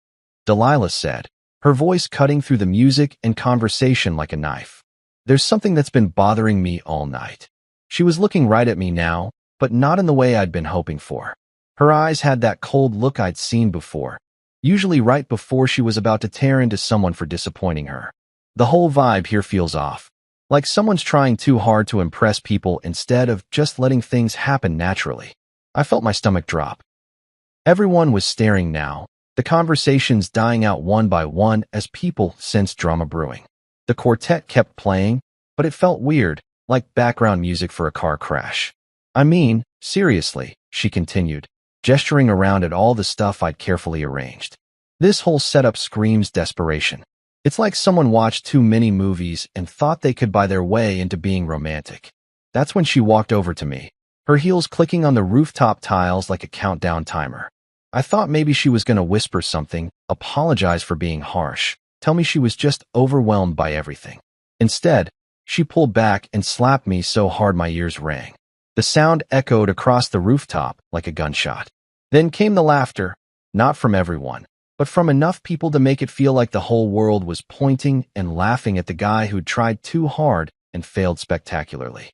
Delilah said, her voice cutting through the music and conversation like a knife. There's something that's been bothering me all night. She was looking right at me now, but not in the way I'd been hoping for. Her eyes had that cold look I'd seen before, usually right before she was about to tear into someone for disappointing her. The whole vibe here feels off, like someone's trying too hard to impress people instead of just letting things happen naturally. I felt my stomach drop. Everyone was staring now, the conversations dying out one by one as people sensed drama brewing. The quartet kept playing, but it felt weird, like background music for a car crash. I mean, seriously, she continued, gesturing around at all the stuff I'd carefully arranged. This whole setup screams desperation. It's like someone watched too many movies and thought they could buy their way into being romantic. That's when she walked over to me, her heels clicking on the rooftop tiles like a countdown timer. I thought maybe she was going to whisper something, apologize for being harsh, tell me she was just overwhelmed by everything. Instead, she pulled back and slapped me so hard my ears rang. The sound echoed across the rooftop like a gunshot. Then came the laughter, not from everyone, but from enough people to make it feel like the whole world was pointing and laughing at the guy who'd tried too hard and failed spectacularly.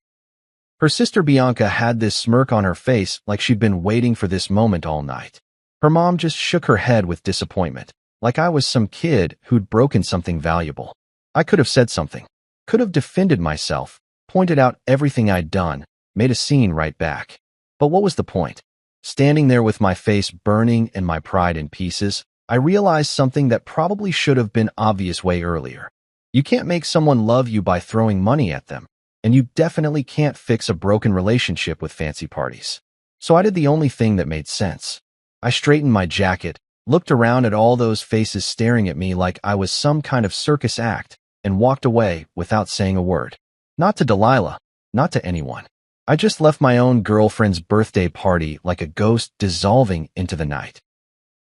Her sister Bianca had this smirk on her face like she'd been waiting for this moment all night. Her mom just shook her head with disappointment, like I was some kid who'd broken something valuable. I could have said something, could have defended myself, pointed out everything I'd done, made a scene right back. But what was the point? Standing there with my face burning and my pride in pieces, I realized something that probably should have been obvious way earlier. You can't make someone love you by throwing money at them, and you definitely can't fix a broken relationship with fancy parties. So I did the only thing that made sense. I straightened my jacket, looked around at all those faces staring at me like I was some kind of circus act, and walked away without saying a word. Not to Delilah, not to anyone. I just left my own girlfriend's birthday party like a ghost dissolving into the night.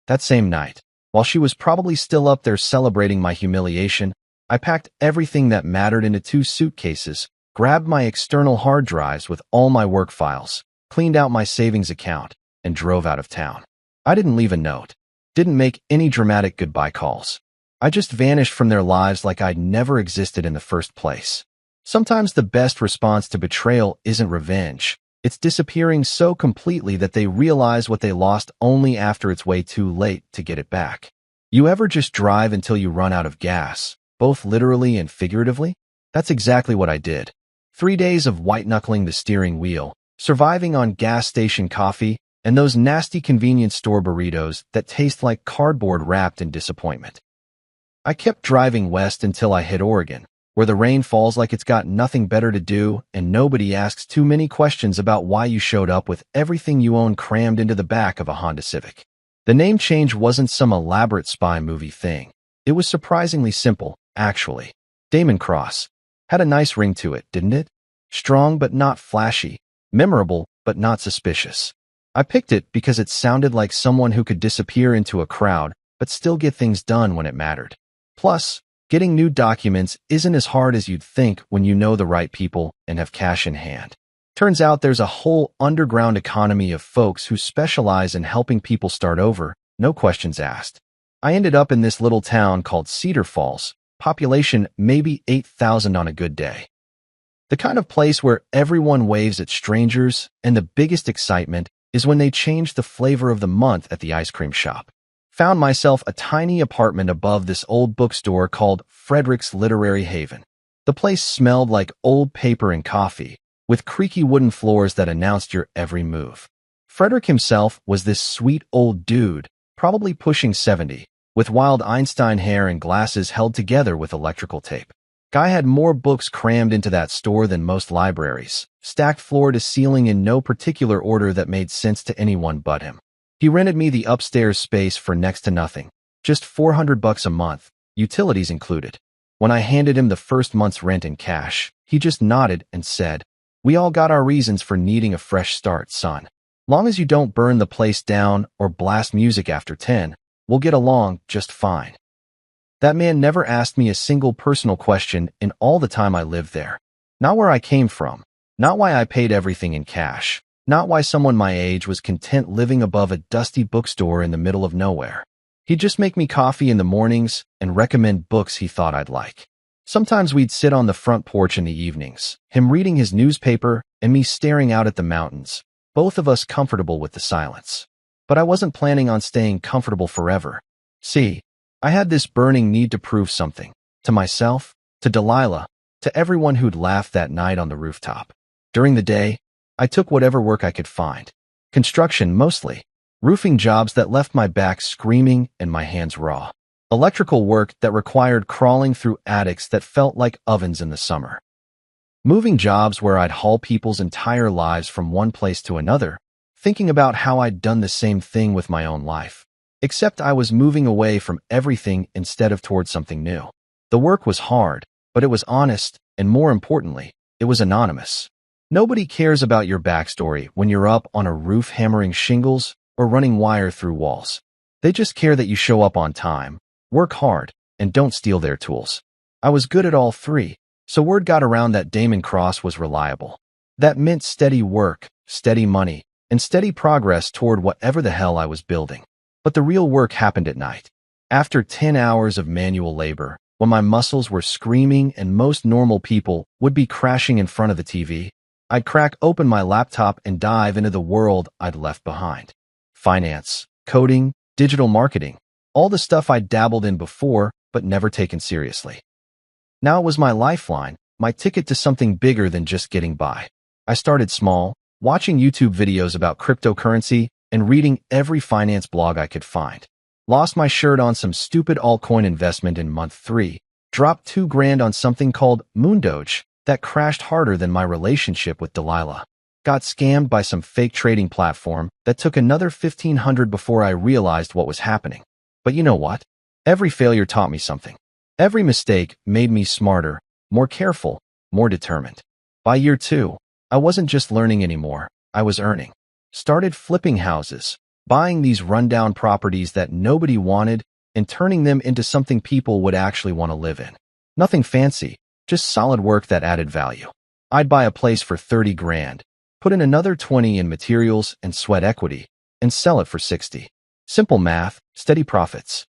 That same night, while she was probably still up there celebrating my humiliation, I packed everything that mattered into 2 suitcases, grabbed my external hard drives with all my work files, cleaned out my savings account, and drove out of town. I didn't leave a note, didn't make any dramatic goodbye calls. I just vanished from their lives like I'd never existed in the first place. Sometimes the best response to betrayal isn't revenge. It's disappearing so completely that they realize what they lost only after it's way too late to get it back. You ever just drive until you run out of gas, both literally and figuratively? That's exactly what I did. 3 days of white-knuckling the steering wheel, surviving on gas station coffee, and those nasty convenience store burritos that taste like cardboard wrapped in disappointment. I kept driving west until I hit Oregon, where the rain falls like it's got nothing better to do and nobody asks too many questions about why you showed up with everything you own crammed into the back of a Honda Civic. The name change wasn't some elaborate spy movie thing. It was surprisingly simple, actually. Damon Cross. Had a nice ring to it, didn't it? Strong but not flashy, memorable but not suspicious. I picked it because it sounded like someone who could disappear into a crowd but still get things done when it mattered. Plus, getting new documents isn't as hard as you'd think when you know the right people and have cash in hand. Turns out there's a whole underground economy of folks who specialize in helping people start over, no questions asked. I ended up in this little town called Cedar Falls, population maybe 8,000 on a good day. The kind of place where everyone waves at strangers, and the biggest excitement is when they change the flavor of the month at the ice cream shop. Found myself a tiny apartment above this old bookstore called Frederick's Literary Haven. The place smelled like old paper and coffee, with creaky wooden floors that announced your every move. Frederick himself was this sweet old dude, probably pushing 70, with wild Einstein hair and glasses held together with electrical tape. Guy had more books crammed into that store than most libraries, stacked floor to ceiling in no particular order that made sense to anyone but him. He rented me the upstairs space for next to nothing, just $400 a month, utilities included. When I handed him the first month's rent in cash, he just nodded and said, "We all got our reasons for needing a fresh start, son. Long as you don't burn the place down or blast music after 10, we'll get along just fine." That man never asked me a single personal question in all the time I lived there. Not where I came from, not why I paid everything in cash, not why someone my age was content living above a dusty bookstore in the middle of nowhere. He'd just make me coffee in the mornings and recommend books he thought I'd like. Sometimes we'd sit on the front porch in the evenings, him reading his newspaper and me staring out at the mountains, both of us comfortable with the silence. But I wasn't planning on staying comfortable forever. See, I had this burning need to prove something, to myself, to Delilah, to everyone who'd laughed that night on the rooftop. During the day, I took whatever work I could find. Construction mostly. Roofing jobs that left my back screaming and my hands raw. Electrical work that required crawling through attics that felt like ovens in the summer. Moving jobs where I'd haul people's entire lives from one place to another, thinking about how I'd done the same thing with my own life. Except I was moving away from everything instead of towards something new. The work was hard, but it was honest, and more importantly, it was anonymous. Nobody cares about your backstory when you're up on a roof hammering shingles or running wire through walls. They just care that you show up on time, work hard, and don't steal their tools. I was good at all three, so word got around that Damon Cross was reliable. That meant steady work, steady money, and steady progress toward whatever the hell I was building. But the real work happened at night. After 10 hours of manual labor, when my muscles were screaming and most normal people would be crashing in front of the TV, I'd crack open my laptop and dive into the world I'd left behind. Finance, coding, digital marketing, all the stuff I'd dabbled in before but never taken seriously. Now it was my lifeline, my ticket to something bigger than just getting by. I started small, watching YouTube videos about cryptocurrency and reading every finance blog I could find. Lost my shirt on some stupid altcoin investment in month 3, dropped $2,000 on something called Moondoge that crashed harder than my relationship with Delilah. Got scammed by some fake trading platform that took another $1,500 before I realized what was happening. But you know what? Every failure taught me something. Every mistake made me smarter, more careful, more determined. By year 2, I wasn't just learning anymore, I was earning. Started flipping houses, buying these rundown properties that nobody wanted and turning them into something people would actually want to live in. Nothing fancy, just solid work that added value. I'd buy a place for $30,000, put in another $20,000 in materials and sweat equity, and sell it for $60,000. Simple math, steady profits.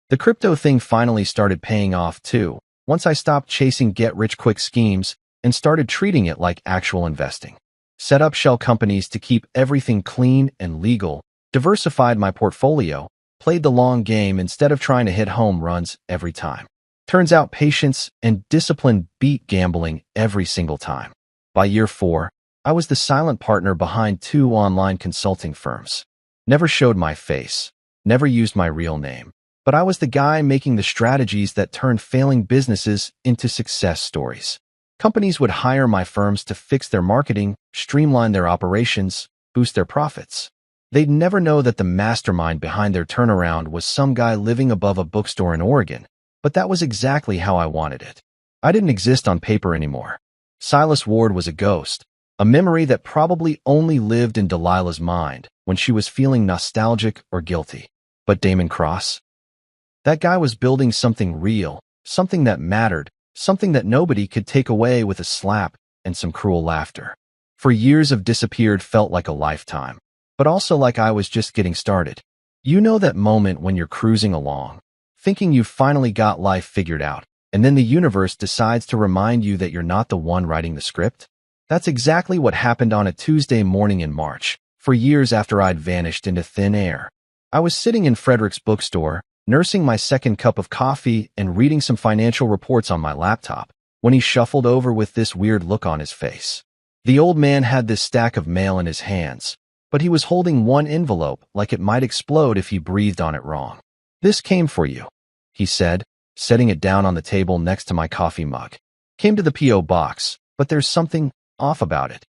The crypto thing finally started paying off too, once I stopped chasing get-rich-quick schemes and started treating it like actual investing. Set up shell companies to keep everything clean and legal, diversified my portfolio, played the long game instead of trying to hit home runs every time. Turns out patience and discipline beat gambling every single time. By year 4, I was the silent partner behind 2 online consulting firms. Never showed my face, never used my real name, but I was the guy making the strategies that turned failing businesses into success stories. Companies would hire my firms to fix their marketing, streamline their operations, boost their profits. They'd never know that the mastermind behind their turnaround was some guy living above a bookstore in Oregon, but that was exactly how I wanted it. I didn't exist on paper anymore. Silas Ward was a ghost, a memory that probably only lived in Delilah's mind when she was feeling nostalgic or guilty. But Damon Cross? That guy was building something real, something that mattered, something that nobody could take away with a slap and some cruel laughter. For years of disappeared felt like a lifetime, but also like I was just getting started. You know that moment when you're cruising along, thinking you've finally got life figured out, and then the universe decides to remind you that you're not the one writing the script? That's exactly what happened on a Tuesday morning in March, for years after I'd vanished into thin air. I was sitting in Frederick's bookstore, nursing my second cup of coffee and reading some financial reports on my laptop, when he shuffled over with this weird look on his face. The old man had this stack of mail in his hands, but he was holding one envelope like it might explode if he breathed on it wrong. "This came for you," he said, setting it down on the table next to my coffee mug. "Came to the P.O. box, but there's something off about it."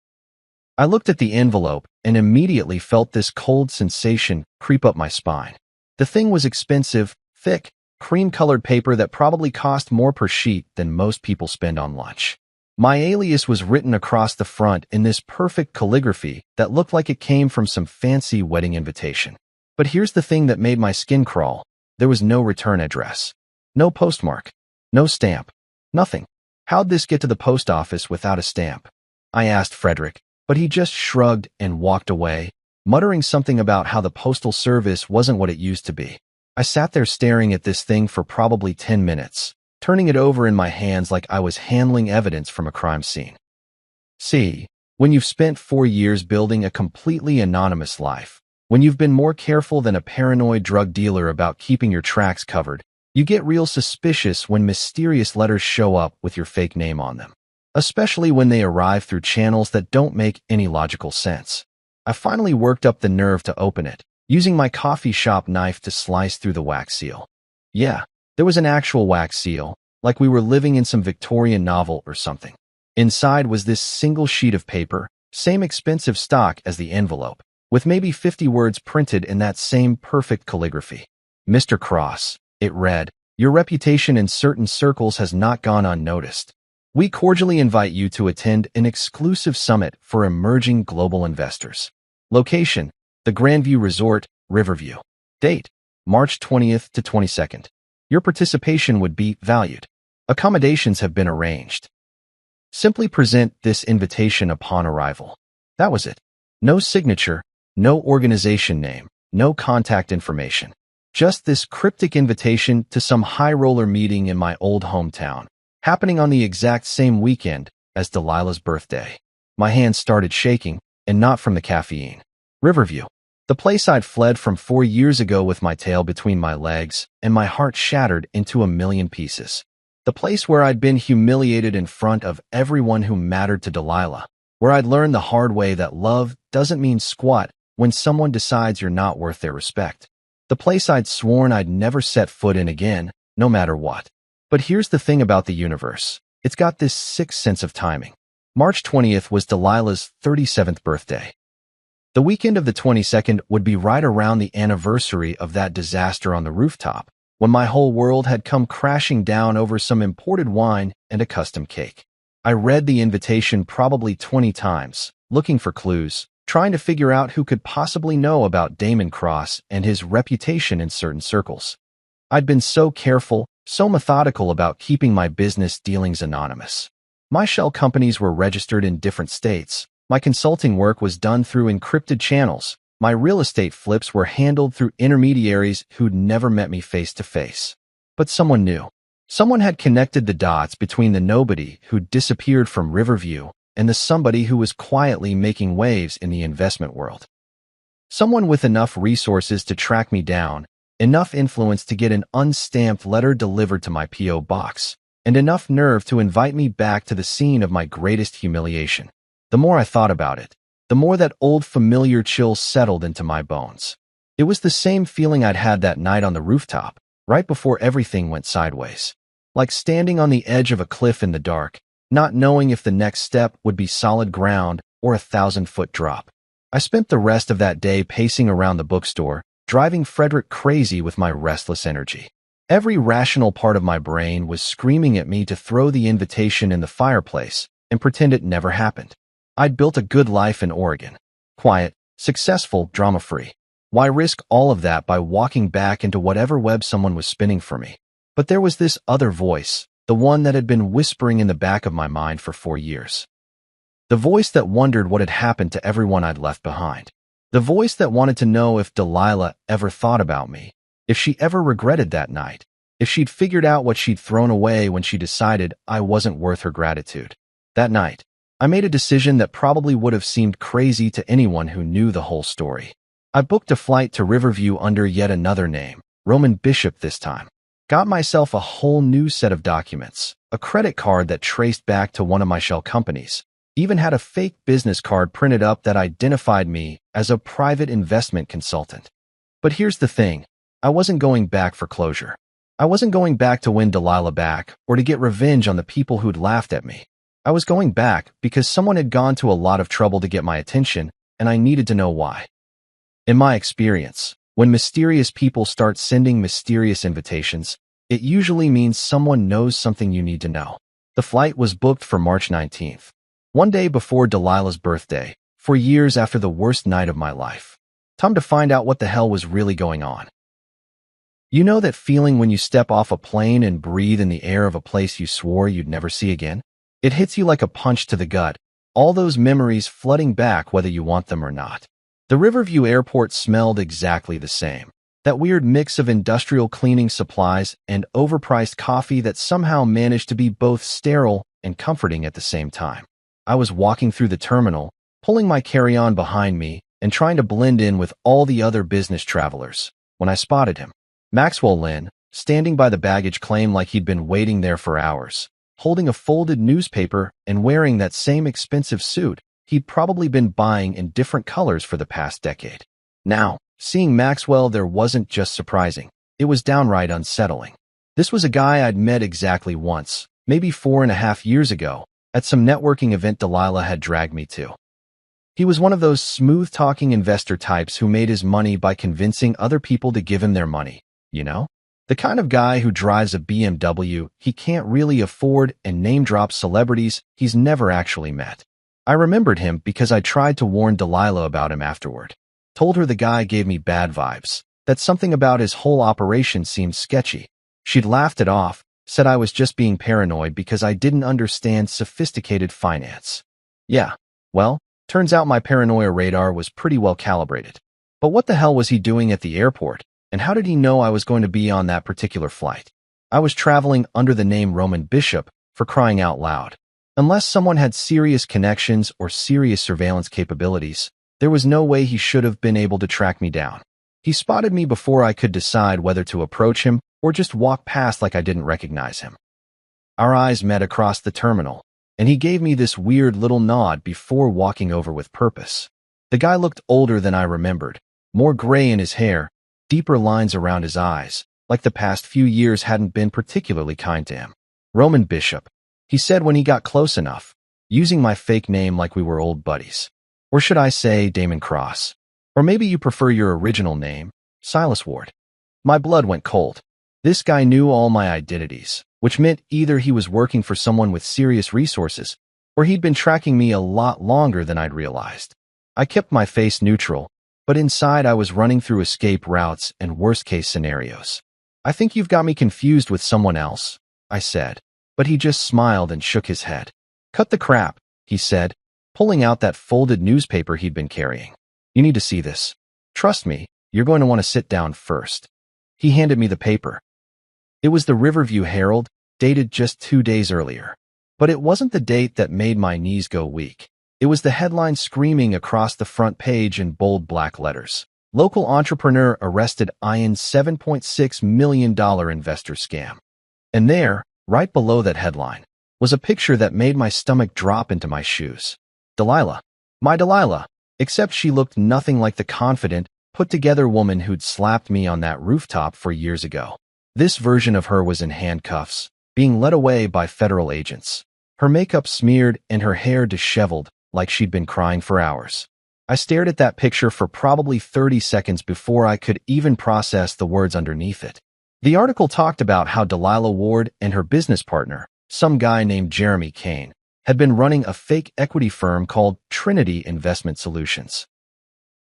I looked at the envelope and immediately felt this cold sensation creep up my spine. The thing was expensive, thick, cream-colored paper that probably cost more per sheet than most people spend on lunch. My alias was written across the front in this perfect calligraphy that looked like it came from some fancy wedding invitation. But here's the thing that made my skin crawl. There was no return address. No postmark. No stamp. Nothing. How'd this get to the post office without a stamp? I asked Frederick, but he just shrugged and walked away, muttering something about how the postal service wasn't what it used to be. I sat there staring at this thing for probably 10 minutes, turning it over in my hands like I was handling evidence from a crime scene. See, when you've spent 4 years building a completely anonymous life, when you've been more careful than a paranoid drug dealer about keeping your tracks covered, you get real suspicious when mysterious letters show up with your fake name on them, especially when they arrive through channels that don't make any logical sense. I finally worked up the nerve to open it, using my coffee shop knife to slice through the wax seal. Yeah, there was an actual wax seal, like we were living in some Victorian novel or something. Inside was this single sheet of paper, same expensive stock as the envelope, with maybe 50 words printed in that same perfect calligraphy. "Mr. Cross," it read, "your reputation in certain circles has not gone unnoticed. We cordially invite you to attend an exclusive summit for emerging global investors. Location: The Grandview Resort, Riverview. Date: March 20th to 22nd. Your participation would be valued. Accommodations have been arranged. Simply present this invitation upon arrival. That was it. No signature, no organization name, no contact information. Just this cryptic invitation to some high-roller meeting in my old hometown, happening on the exact same weekend as Delilah's birthday. My hands started shaking, and not from the caffeine. Riverview. The place I'd fled from 4 years ago with my tail between my legs and my heart shattered into a million pieces. The place where I'd been humiliated in front of everyone who mattered to Delilah, where I'd learned the hard way that love doesn't mean squat when someone decides you're not worth their respect. The place I'd sworn I'd never set foot in again, no matter what. But here's the thing about the universe. It's got this sick sense of timing. March 20th was Delilah's 37th birthday. The weekend of the 22nd would be right around the anniversary of that disaster on the rooftop, when my whole world had come crashing down over some imported wine and a custom cake. I read the invitation probably 20 times, looking for clues, trying to figure out who could possibly know about Damon Cross and his reputation in certain circles. I'd been so careful, so methodical about keeping my business dealings anonymous. My shell companies were registered in different states. My consulting work was done through encrypted channels. My real estate flips were handled through intermediaries who'd never met me face to face. But someone knew. Someone had connected the dots between the nobody who'd disappeared from Riverview and the somebody who was quietly making waves in the investment world. Someone with enough resources to track me down, enough influence to get an unstamped letter delivered to my P.O. box, and enough nerve to invite me back to the scene of my greatest humiliation. The more I thought about it, the more that old familiar chill settled into my bones. It was the same feeling I'd had that night on the rooftop, right before everything went sideways. Like standing on the edge of a cliff in the dark, not knowing if the next step would be solid ground or a 1,000-foot drop. I spent the rest of that day pacing around the bookstore, driving Frederick crazy with my restless energy. Every rational part of my brain was screaming at me to throw the invitation in the fireplace and pretend it never happened. I'd built a good life in Oregon. Quiet, successful, drama-free. Why risk all of that by walking back into whatever web someone was spinning for me? But there was this other voice, the one that had been whispering in the back of my mind for 4 years. The voice that wondered what had happened to everyone I'd left behind. The voice that wanted to know if Delilah ever thought about me, if she ever regretted that night, if she'd figured out what she'd thrown away when she decided I wasn't worth her gratitude. That night, I made a decision that probably would have seemed crazy to anyone who knew the whole story. I booked a flight to Riverview under yet another name, Roman Bishop this time. Got myself a whole new set of documents, a credit card that traced back to one of my shell companies, even had a fake business card printed up that identified me as a private investment consultant. But here's the thing, I wasn't going back for closure. I wasn't going back to win Delilah back or to get revenge on the people who'd laughed at me. I was going back because someone had gone to a lot of trouble to get my attention, and I needed to know why. In my experience, when mysterious people start sending mysterious invitations, it usually means someone knows something you need to know. The flight was booked for March 19th, one day before Delilah's birthday, 4 years after the worst night of my life. Time to find out what the hell was really going on. You know that feeling when you step off a plane and breathe in the air of a place you swore you'd never see again? It hits you like a punch to the gut, all those memories flooding back whether you want them or not. The Riverview Airport smelled exactly the same. That weird mix of industrial cleaning supplies and overpriced coffee that somehow managed to be both sterile and comforting at the same time. I was walking through the terminal, pulling my carry-on behind me and trying to blend in with all the other business travelers, when I spotted him. Maxwell Lynn, standing by the baggage claim like he'd been waiting there for hours, holding a folded newspaper and wearing that same expensive suit he'd probably been buying in different colors for the past decade. Now, seeing Maxwell there wasn't just surprising, it was downright unsettling. This was a guy I'd met exactly once, maybe 4.5 years ago, at some networking event Delilah had dragged me to. He was one of those smooth-talking investor types who made his money by convincing other people to give him their money, you know? The kind of guy who drives a BMW he can't really afford and name-drops celebrities he's never actually met. I remembered him because I tried to warn Delilah about him afterward. Told her the guy gave me bad vibes, that something about his whole operation seemed sketchy. She'd laughed it off, said I was just being paranoid because I didn't understand sophisticated finance. Yeah, well, turns out my paranoia radar was pretty well calibrated. But what the hell was he doing at the airport, and how did he know I was going to be on that particular flight? I was traveling under the name Roman Bishop, for crying out loud. Unless someone had serious connections or serious surveillance capabilities, there was no way he should have been able to track me down. He spotted me before I could decide whether to approach him or just walk past like I didn't recognize him. Our eyes met across the terminal, and he gave me this weird little nod before walking over with purpose. The guy looked older than I remembered, more gray in his hair, deeper lines around his eyes, like the past few years hadn't been particularly kind to him. Roman Bishop, he said when he got close enough, using my fake name like we were old buddies. Or should I say Damon Cross? Or maybe you prefer your original name, Silas Ward. My blood went cold. This guy knew all my identities, which meant either he was working for someone with serious resources, or he'd been tracking me a lot longer than I'd realized. I kept my face neutral, but inside I was running through escape routes and worst-case scenarios. I think you've got me confused with someone else, I said, but he just smiled and shook his head. Cut the crap, he said, pulling out that folded newspaper he'd been carrying. You need to see this. Trust me, you're going to want to sit down first. He handed me the paper. It was the Riverview Herald, dated just 2 days earlier. But it wasn't the date that made my knees go weak. It was the headline screaming across the front page in bold black letters. Local entrepreneur arrested in $7.6 million investor scam. And there, right below that headline, was a picture that made my stomach drop into my shoes. Delilah. My Delilah. Except she looked nothing like the confident, put-together woman who'd slapped me on that rooftop 4 years ago. This version of her was in handcuffs, being led away by federal agents. Her makeup smeared and her hair disheveled, like she'd been crying for hours. I stared at that picture for probably 30 seconds before I could even process the words underneath it. The article talked about how Delilah Ward and her business partner, some guy named Jeremy Kane, had been running a fake equity firm called Trinity Investment Solutions.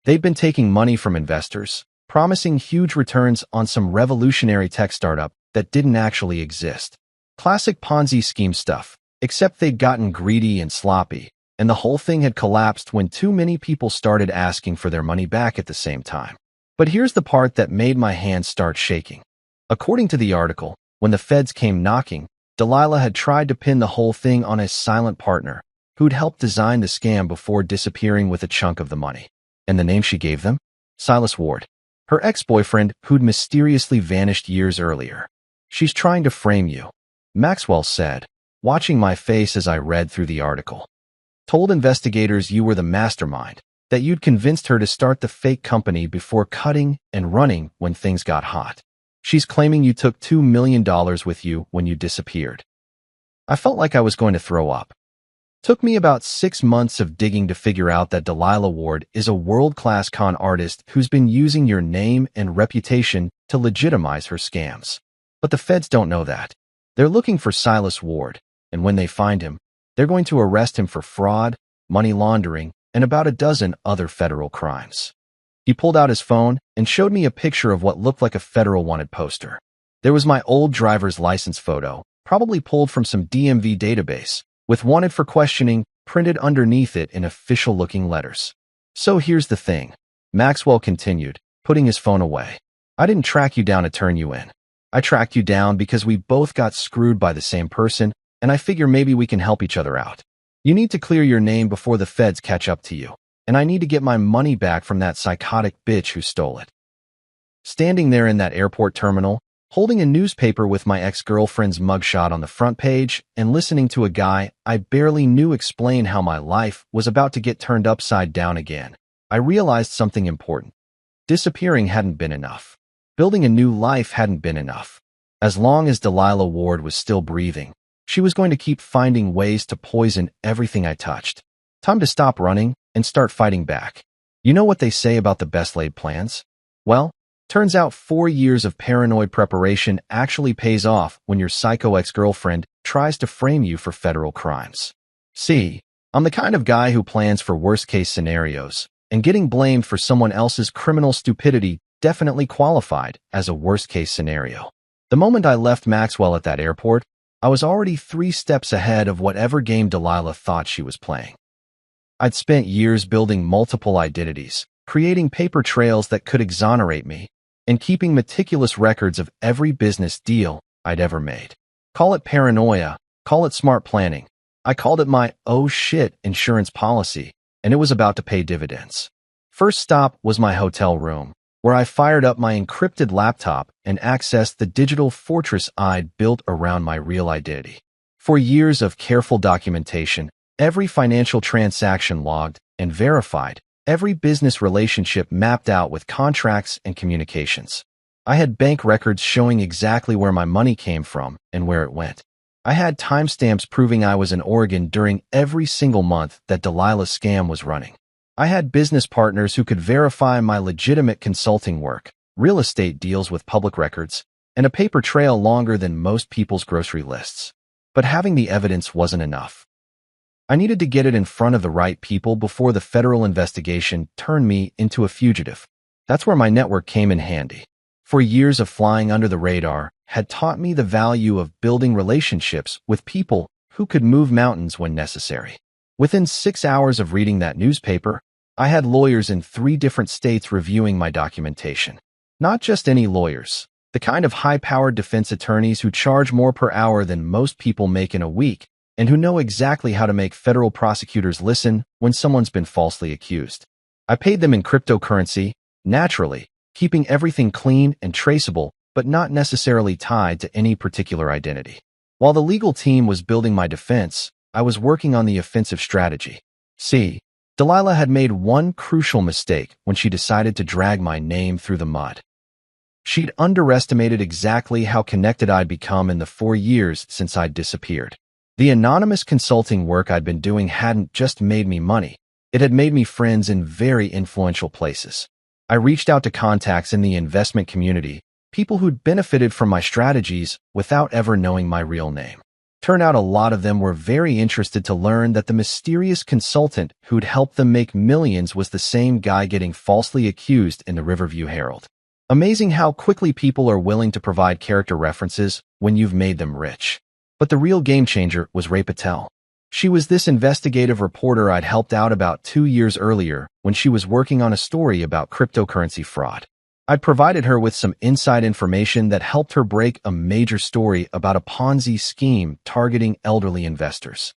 They'd been taking money from investors, promising huge returns on some revolutionary tech startup that didn't actually exist. Classic Ponzi scheme stuff, except they'd gotten greedy and sloppy, and the whole thing had collapsed when too many people started asking for their money back at the same time. But here's the part that made my hands start shaking. According to the article, when the feds came knocking, Delilah had tried to pin the whole thing on his silent partner, who'd helped design the scam before disappearing with a chunk of the money. And the name she gave them? Silas Ward. Her ex-boyfriend, who'd mysteriously vanished years earlier. She's trying to frame you, Maxwell said, watching my face as I read through the article. Told investigators you were the mastermind, that you'd convinced her to start the fake company before cutting and running when things got hot. She's claiming you took $2 million with you when you disappeared. I felt like I was going to throw up. Took me about 6 months of digging to figure out that Delilah Ward is a world-class con artist who's been using your name and reputation to legitimize her scams. But the feds don't know that. They're looking for Silas Ward, and when they find him, they're going to arrest him for fraud, money laundering, and about a dozen other federal crimes. He pulled out his phone and showed me a picture of what looked like a federal wanted poster. There was my old driver's license photo, probably pulled from some DMV database, with wanted for questioning printed underneath it in official-looking letters. So here's the thing, Maxwell continued, putting his phone away. I didn't track you down to turn you in. I tracked you down because we both got screwed by the same person, and I figure maybe we can help each other out. You need to clear your name before the feds catch up to you, and I need to get my money back from that psychotic bitch who stole it. Standing there in that airport terminal, holding a newspaper with my ex-girlfriend's mugshot on the front page and listening to a guy I barely knew explain how my life was about to get turned upside down again, I realized something important. Disappearing hadn't been enough. Building a new life hadn't been enough. As long as Delilah Ward was still breathing, she was going to keep finding ways to poison everything I touched. Time to stop running and start fighting back. You know what they say about the best laid plans? Well, turns out 4 years of paranoid preparation actually pays off when your psycho ex-girlfriend tries to frame you for federal crimes. See, I'm the kind of guy who plans for worst-case scenarios, and getting blamed for someone else's criminal stupidity definitely qualified as a worst-case scenario. The moment I left Maxwell at that airport, I was already 3 steps ahead of whatever game Delilah thought she was playing. I'd spent years building multiple identities, creating paper trails that could exonerate me, and keeping meticulous records of every business deal I'd ever made. Call it paranoia, call it smart planning. I called it my oh shit insurance policy, and it was about to pay dividends. First stop was my hotel room, where I fired up my encrypted laptop and accessed the digital fortress I'd built around my real identity. For years of careful documentation, every financial transaction logged and verified, every business relationship mapped out with contracts and communications. I had bank records showing exactly where my money came from and where it went. I had timestamps proving I was in Oregon during every single month that Delilah's scam was running. I had business partners who could verify my legitimate consulting work, real estate deals with public records, and a paper trail longer than most people's grocery lists. But having the evidence wasn't enough. I needed to get it in front of the right people before the federal investigation turned me into a fugitive. That's where my network came in handy. For years of flying under the radar had taught me the value of building relationships with people who could move mountains when necessary. Within 6 hours of reading that newspaper, I had lawyers in 3 different states reviewing my documentation. Not just any lawyers, the kind of high-powered defense attorneys who charge more per hour than most people make in a week and who know exactly how to make federal prosecutors listen when someone's been falsely accused. I paid them in cryptocurrency, naturally, keeping everything clean and traceable, but not necessarily tied to any particular identity. While the legal team was building my defense, I was working on the offensive strategy. See, Delilah had made one crucial mistake when she decided to drag my name through the mud. She'd underestimated exactly how connected I'd become in the 4 years since I'd disappeared. The anonymous consulting work I'd been doing hadn't just made me money, it had made me friends in very influential places. I reached out to contacts in the investment community, people who'd benefited from my strategies without ever knowing my real name. Turned out a lot of them were very interested to learn that the mysterious consultant who'd helped them make millions was the same guy getting falsely accused in the Riverview Herald. Amazing how quickly people are willing to provide character references when you've made them rich. But the real game changer was Ray Patel. She was this investigative reporter I'd helped out about 2 years earlier when she was working on a story about cryptocurrency fraud. I'd provided her with some inside information that helped her break a major story about a Ponzi scheme targeting elderly investors.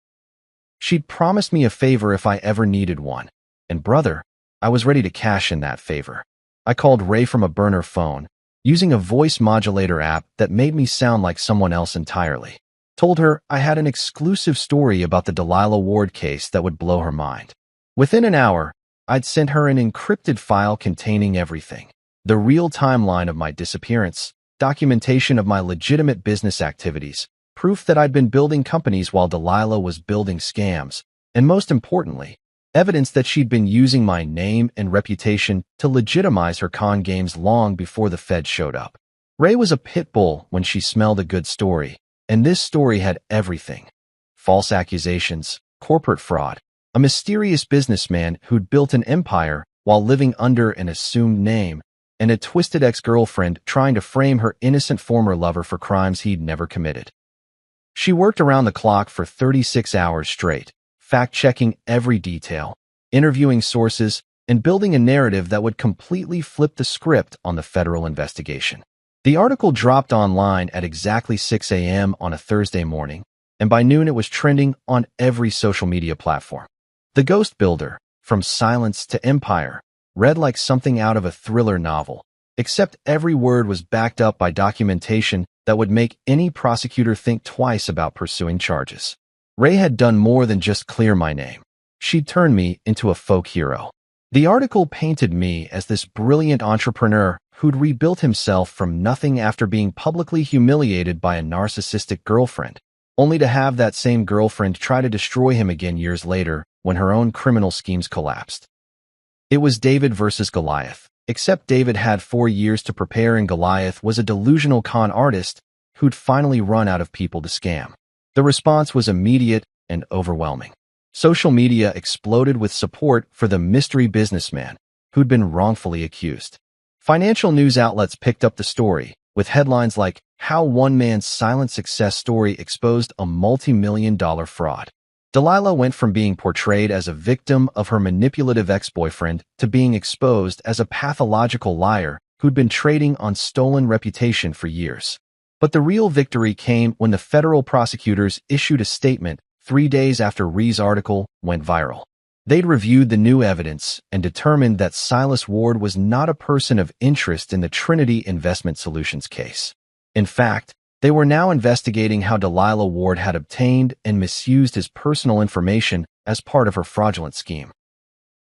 She'd promised me a favor if I ever needed one, and brother, I was ready to cash in that favor. I called Ray from a burner phone, using a voice modulator app that made me sound like someone else entirely. Told her I had an exclusive story about the Delilah Ward case that would blow her mind. Within an hour, I'd sent her an encrypted file containing everything. The real timeline of my disappearance, documentation of my legitimate business activities, proof that I'd been building companies while Delilah was building scams, and most importantly, evidence that she'd been using my name and reputation to legitimize her con games long before the Fed showed up. Ray was a pit bull when she smelled a good story, and this story had everything. False accusations, corporate fraud, a mysterious businessman who'd built an empire while living under an assumed name, and a twisted ex-girlfriend trying to frame her innocent former lover for crimes he'd never committed. She worked around the clock for 36 hours straight, fact-checking every detail, interviewing sources, and building a narrative that would completely flip the script on the federal investigation. The article dropped online at exactly 6 a.m. on a Thursday morning, and by noon it was trending on every social media platform. The Ghost Builder, From Silence to Empire, read like something out of a thriller novel, except every word was backed up by documentation that would make any prosecutor think twice about pursuing charges. Ray had done more than just clear my name. She'd turned me into a folk hero. The article painted me as this brilliant entrepreneur who'd rebuilt himself from nothing after being publicly humiliated by a narcissistic girlfriend, only to have that same girlfriend try to destroy him again years later when her own criminal schemes collapsed. It was David versus Goliath, except David had 4 years to prepare and Goliath was a delusional con artist who'd finally run out of people to scam. The response was immediate and overwhelming. Social media exploded with support for the mystery businessman who'd been wrongfully accused. Financial news outlets picked up the story, with headlines like, "How One Man's Silent Success Story Exposed a Multi-Million-Dollar Fraud." Delilah went from being portrayed as a victim of her manipulative ex-boyfriend to being exposed as a pathological liar who'd been trading on stolen reputation for years. But the real victory came when the federal prosecutors issued a statement 3 days after Rhee's article went viral. They'd reviewed the new evidence and determined that Silas Ward was not a person of interest in the Trinity Investment Solutions case. In fact, they were now investigating how Delilah Ward had obtained and misused his personal information as part of her fraudulent scheme.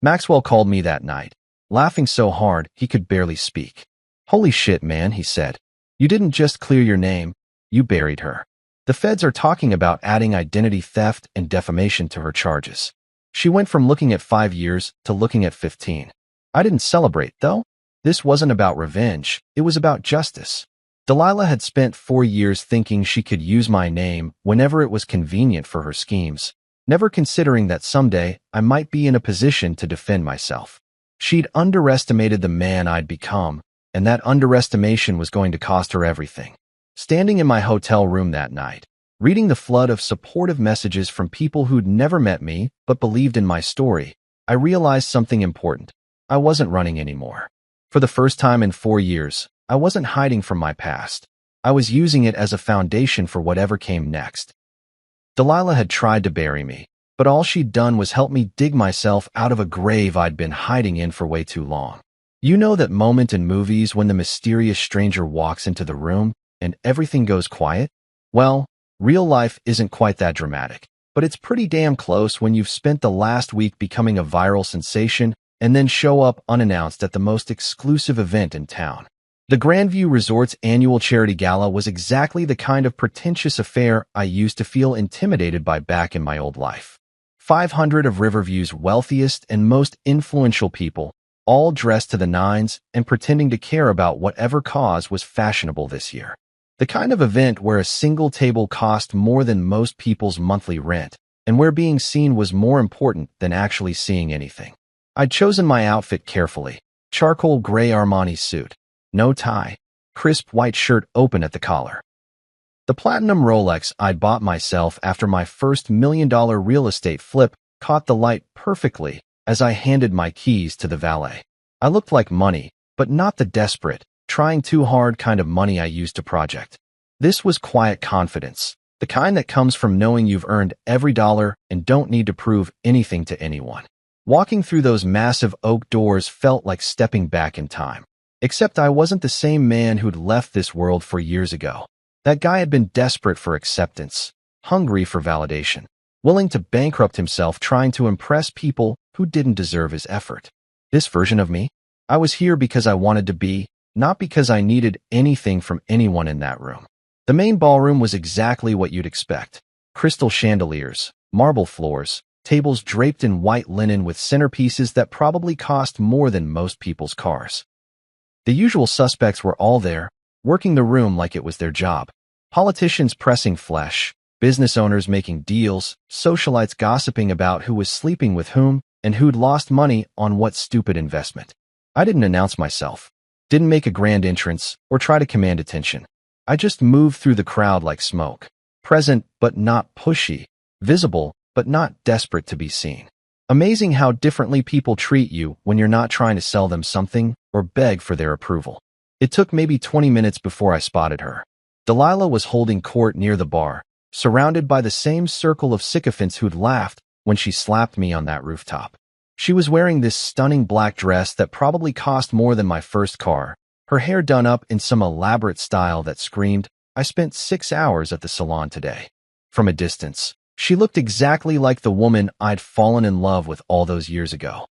Maxwell called me that night, laughing so hard he could barely speak. "Holy shit, man," he said. "You didn't just clear your name, you buried her. The feds are talking about adding identity theft and defamation to her charges." She went from looking at 5 years to looking at 15. I didn't celebrate, though. This wasn't about revenge, it was about justice. Delilah had spent 4 years thinking she could use my name whenever it was convenient for her schemes, never considering that someday I might be in a position to defend myself. She'd underestimated the man I'd become, and that underestimation was going to cost her everything. Standing in my hotel room that night, reading the flood of supportive messages from people who'd never met me but believed in my story, I realized something important. I wasn't running anymore. For the first time in 4 years, I wasn't hiding from my past. I was using it as a foundation for whatever came next. Delilah had tried to bury me, but all she'd done was help me dig myself out of a grave I'd been hiding in for way too long. You know that moment in movies when the mysterious stranger walks into the room and everything goes quiet? Well, real life isn't quite that dramatic, but it's pretty damn close when you've spent the last week becoming a viral sensation and then show up unannounced at the most exclusive event in town. The Grandview Resort's annual charity gala was exactly the kind of pretentious affair I used to feel intimidated by back in my old life. 500 of Riverview's wealthiest and most influential people, all dressed to the nines and pretending to care about whatever cause was fashionable this year. The kind of event where a single table cost more than most people's monthly rent, and where being seen was more important than actually seeing anything. I'd chosen my outfit carefully. Charcoal gray Armani suit, no tie, crisp white shirt open at the collar. The platinum Rolex I'd bought myself after my first $1 million real estate flip caught the light perfectly as I handed my keys to the valet. I looked like money, but not the desperate, trying too hard kind of money I used to project. This was quiet confidence, the kind that comes from knowing you've earned every dollar and don't need to prove anything to anyone. Walking through those massive oak doors felt like stepping back in time. Except I wasn't the same man who'd left this world 4 years ago. That guy had been desperate for acceptance, hungry for validation, willing to bankrupt himself trying to impress people who didn't deserve his effort. This version of me? I was here because I wanted to be, not because I needed anything from anyone in that room. The main ballroom was exactly what you'd expect. Crystal chandeliers, marble floors, tables draped in white linen with centerpieces that probably cost more than most people's cars. The usual suspects were all there, working the room like it was their job. Politicians pressing flesh, business owners making deals, socialites gossiping about who was sleeping with whom and who'd lost money on what stupid investment. I didn't announce myself, didn't make a grand entrance, or try to command attention. I just moved through the crowd like smoke, present but not pushy, visible but not desperate to be seen. Amazing how differently people treat you when you're not trying to sell them something or beg for their approval. It took maybe 20 minutes before I spotted her. Delilah was holding court near the bar, surrounded by the same circle of sycophants who'd laughed when she slapped me on that rooftop. She was wearing this stunning black dress that probably cost more than my first car, her hair done up in some elaborate style that screamed, "I spent 6 hours at the salon today." From a distance, she looked exactly like the woman I'd fallen in love with all those years ago.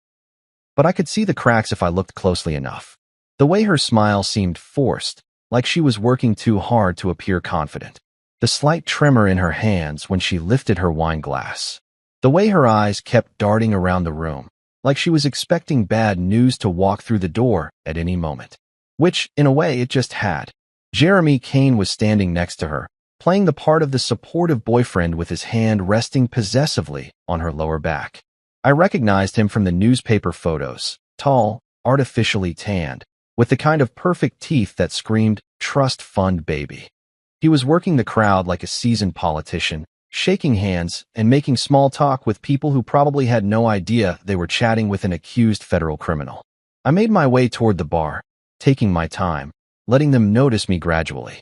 But I could see the cracks if I looked closely enough. The way her smile seemed forced, like she was working too hard to appear confident. The slight tremor in her hands when she lifted her wine glass. The way her eyes kept darting around the room, like she was expecting bad news to walk through the door at any moment. Which, in a way, it just had. Jeremy Kane was standing next to her, playing the part of the supportive boyfriend with his hand resting possessively on her lower back. I recognized him from the newspaper photos, tall, artificially tanned, with the kind of perfect teeth that screamed, "Trust fund baby." He was working the crowd like a seasoned politician, shaking hands and making small talk with people who probably had no idea they were chatting with an accused federal criminal. I made my way toward the bar, taking my time, letting them notice me gradually.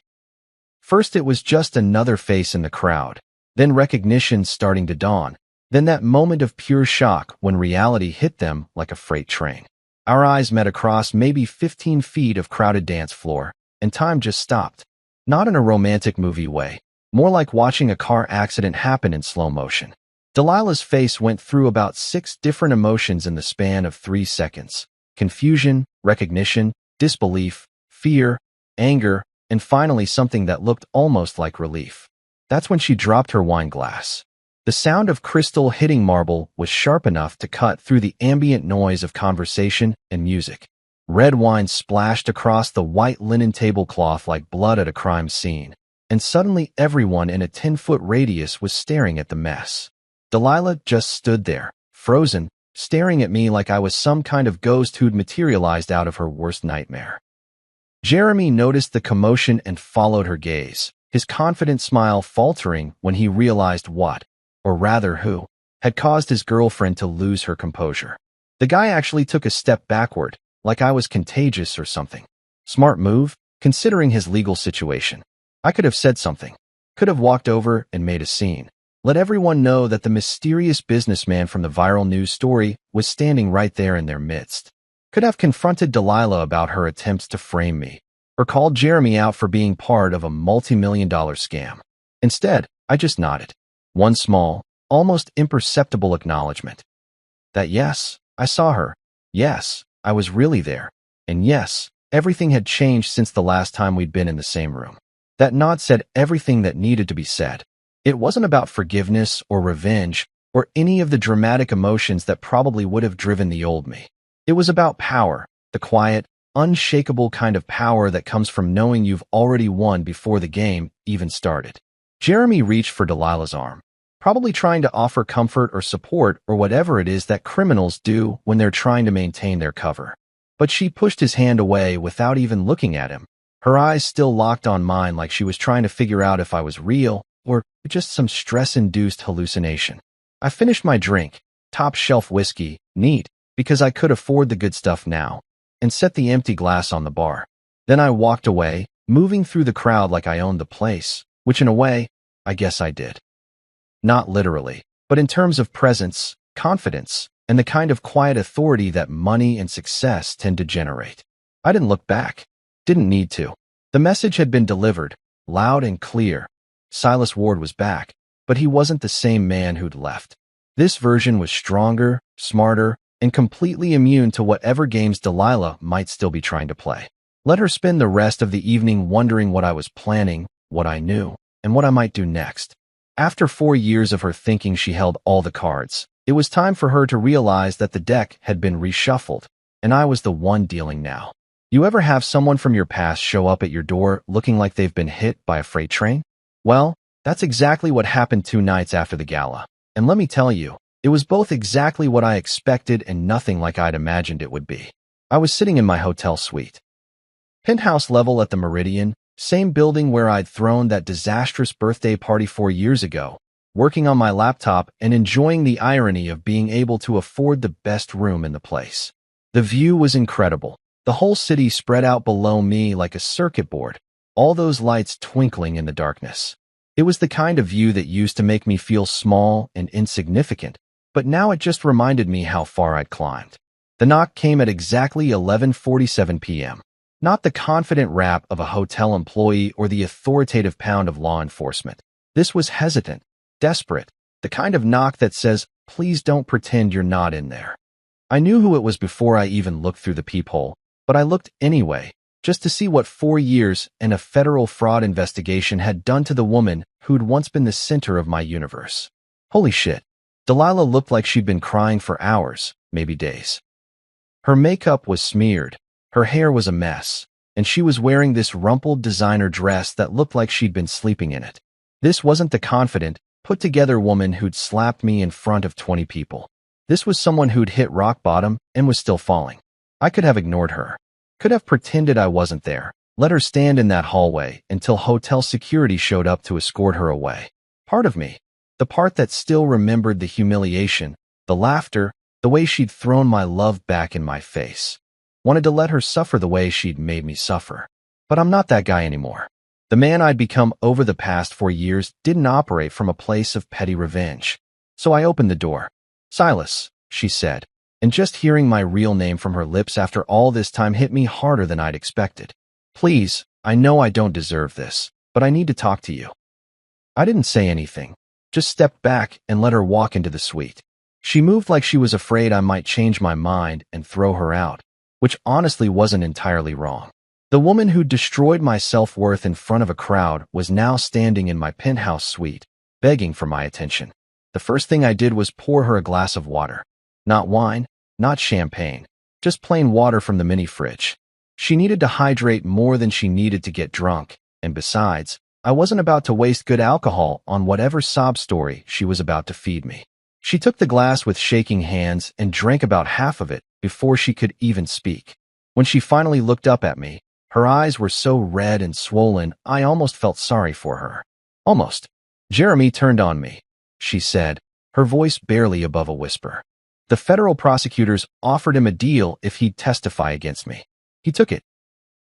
First it was just another face in the crowd, then recognition starting to dawn, then that moment of pure shock when reality hit them like a freight train. Our eyes met across maybe 15 feet of crowded dance floor, and time just stopped. Not in a romantic movie way, more like watching a car accident happen in slow motion. Delilah's face went through about 6 different emotions in the span of 3 seconds. Confusion, recognition, disbelief, fear, anger, and finally something that looked almost like relief. That's when she dropped her wine glass. The sound of crystal hitting marble was sharp enough to cut through the ambient noise of conversation and music. Red wine splashed across the white linen tablecloth like blood at a crime scene, and suddenly everyone in a 10-foot radius was staring at the mess. Delilah just stood there, frozen, staring at me like I was some kind of ghost who'd materialized out of her worst nightmare. Jeremy noticed the commotion and followed her gaze, his confident smile faltering when he realized what, or rather who, had caused his girlfriend to lose her composure. The guy actually took a step backward, like I was contagious or something. Smart move, considering his legal situation. I could have said something, could have walked over and made a scene. Let everyone know that the mysterious businessman from the viral news story was standing right there in their midst. Could have confronted Delilah about her attempts to frame me, or called Jeremy out for being part of a multi-million-dollar scam. Instead, I just nodded. One small, almost imperceptible acknowledgement. That yes, I saw her. Yes, I was really there. And yes, everything had changed since the last time we'd been in the same room. That nod said everything that needed to be said. It wasn't about forgiveness or revenge or any of the dramatic emotions that probably would have driven the old me. It was about power, the quiet, unshakable kind of power that comes from knowing you've already won before the game even started. Jeremy reached for Delilah's arm, probably trying to offer comfort or support or whatever it is that criminals do when they're trying to maintain their cover. But she pushed his hand away without even looking at him, her eyes still locked on mine like she was trying to figure out if I was real or just some stress-induced hallucination. I finished my drink, top-shelf whiskey, neat, because I could afford the good stuff now, and set the empty glass on the bar. Then I walked away, moving through the crowd like I owned the place, which in a way, I guess I did. Not literally, but in terms of presence, confidence, and the kind of quiet authority that money and success tend to generate. I didn't look back. Didn't need to. The message had been delivered, loud and clear. Silas Ward was back, but he wasn't the same man who'd left. This version was stronger, smarter, and completely immune to whatever games Delilah might still be trying to play. Let her spend the rest of the evening wondering what I was planning, what I knew, and what I might do next. After 4 years of her thinking she held all the cards, it was time for her to realize that the deck had been reshuffled, and I was the one dealing now. You ever have someone from your past show up at your door looking like they've been hit by a freight train? Well, that's exactly what happened 2 nights after the gala. And let me tell you, it was both exactly what I expected and nothing like I'd imagined it would be. I was sitting in my hotel suite. Penthouse level at the Meridian, same building where I'd thrown that disastrous birthday party 4 years ago, working on my laptop and enjoying the irony of being able to afford the best room in the place. The view was incredible. The whole city spread out below me like a circuit board, all those lights twinkling in the darkness. It was the kind of view that used to make me feel small and insignificant, but now it just reminded me how far I'd climbed. The knock came at exactly 11:47 p.m. Not the confident rap of a hotel employee or the authoritative pound of law enforcement. This was hesitant, desperate, the kind of knock that says, "Please don't pretend you're not in there." I knew who it was before I even looked through the peephole, but I looked anyway, just to see what 4 years and a federal fraud investigation had done to the woman who'd once been the center of my universe. Holy shit. Delilah looked like she'd been crying for hours, maybe days. Her makeup was smeared, her hair was a mess, and she was wearing this rumpled designer dress that looked like she'd been sleeping in it. This wasn't the confident, put-together woman who'd slapped me in front of 20 people. This was someone who'd hit rock bottom and was still falling. I could have ignored her. Could have pretended I wasn't there. Let her stand in that hallway until hotel security showed up to escort her away. Part of me, the part that still remembered the humiliation, the laughter, the way she'd thrown my love back in my face, wanted to let her suffer the way she'd made me suffer. But I'm not that guy anymore. The man I'd become over the past 4 years didn't operate from a place of petty revenge. So I opened the door. "Silas," she said, and just hearing my real name from her lips after all this time hit me harder than I'd expected. "Please, I know I don't deserve this, but I need to talk to you." I didn't say anything, just stepped back and let her walk into the suite. She moved like she was afraid I might change my mind and throw her out, which honestly wasn't entirely wrong. The woman who destroyed my self-worth in front of a crowd was now standing in my penthouse suite, begging for my attention. The first thing I did was pour her a glass of water. Not wine, not champagne, just plain water from the mini fridge. She needed to hydrate more than she needed to get drunk, and besides, I wasn't about to waste good alcohol on whatever sob story she was about to feed me. She took the glass with shaking hands and drank about half of it before she could even speak. When she finally looked up at me, her eyes were so red and swollen I almost felt sorry for her. Almost. "Jeremy turned on me," she said, her voice barely above a whisper. "The federal prosecutors offered him a deal if he'd testify against me. He took it.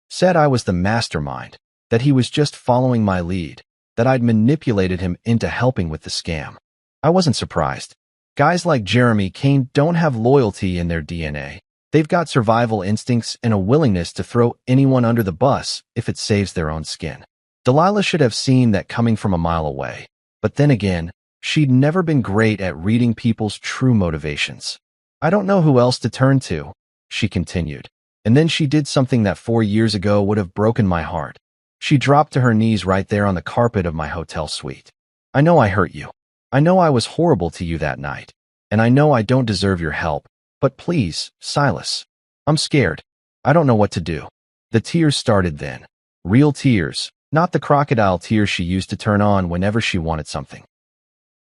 Said I was the mastermind, that he was just following my lead, that I'd manipulated him into helping with the scam." I wasn't surprised. Guys like Jeremy Kane don't have loyalty in their DNA. They've got survival instincts and a willingness to throw anyone under the bus if it saves their own skin. Delilah should have seen that coming from a mile away. But then again, she'd never been great at reading people's true motivations. "I don't know who else to turn to," she continued. And then she did something that 4 years ago would have broken my heart. She dropped to her knees right there on the carpet of my hotel suite. "I know I hurt you. I know I was horrible to you that night. And I know I don't deserve your help. But please, Silas. I'm scared. I don't know what to do." The tears started then. Real tears, not the crocodile tears she used to turn on whenever she wanted something.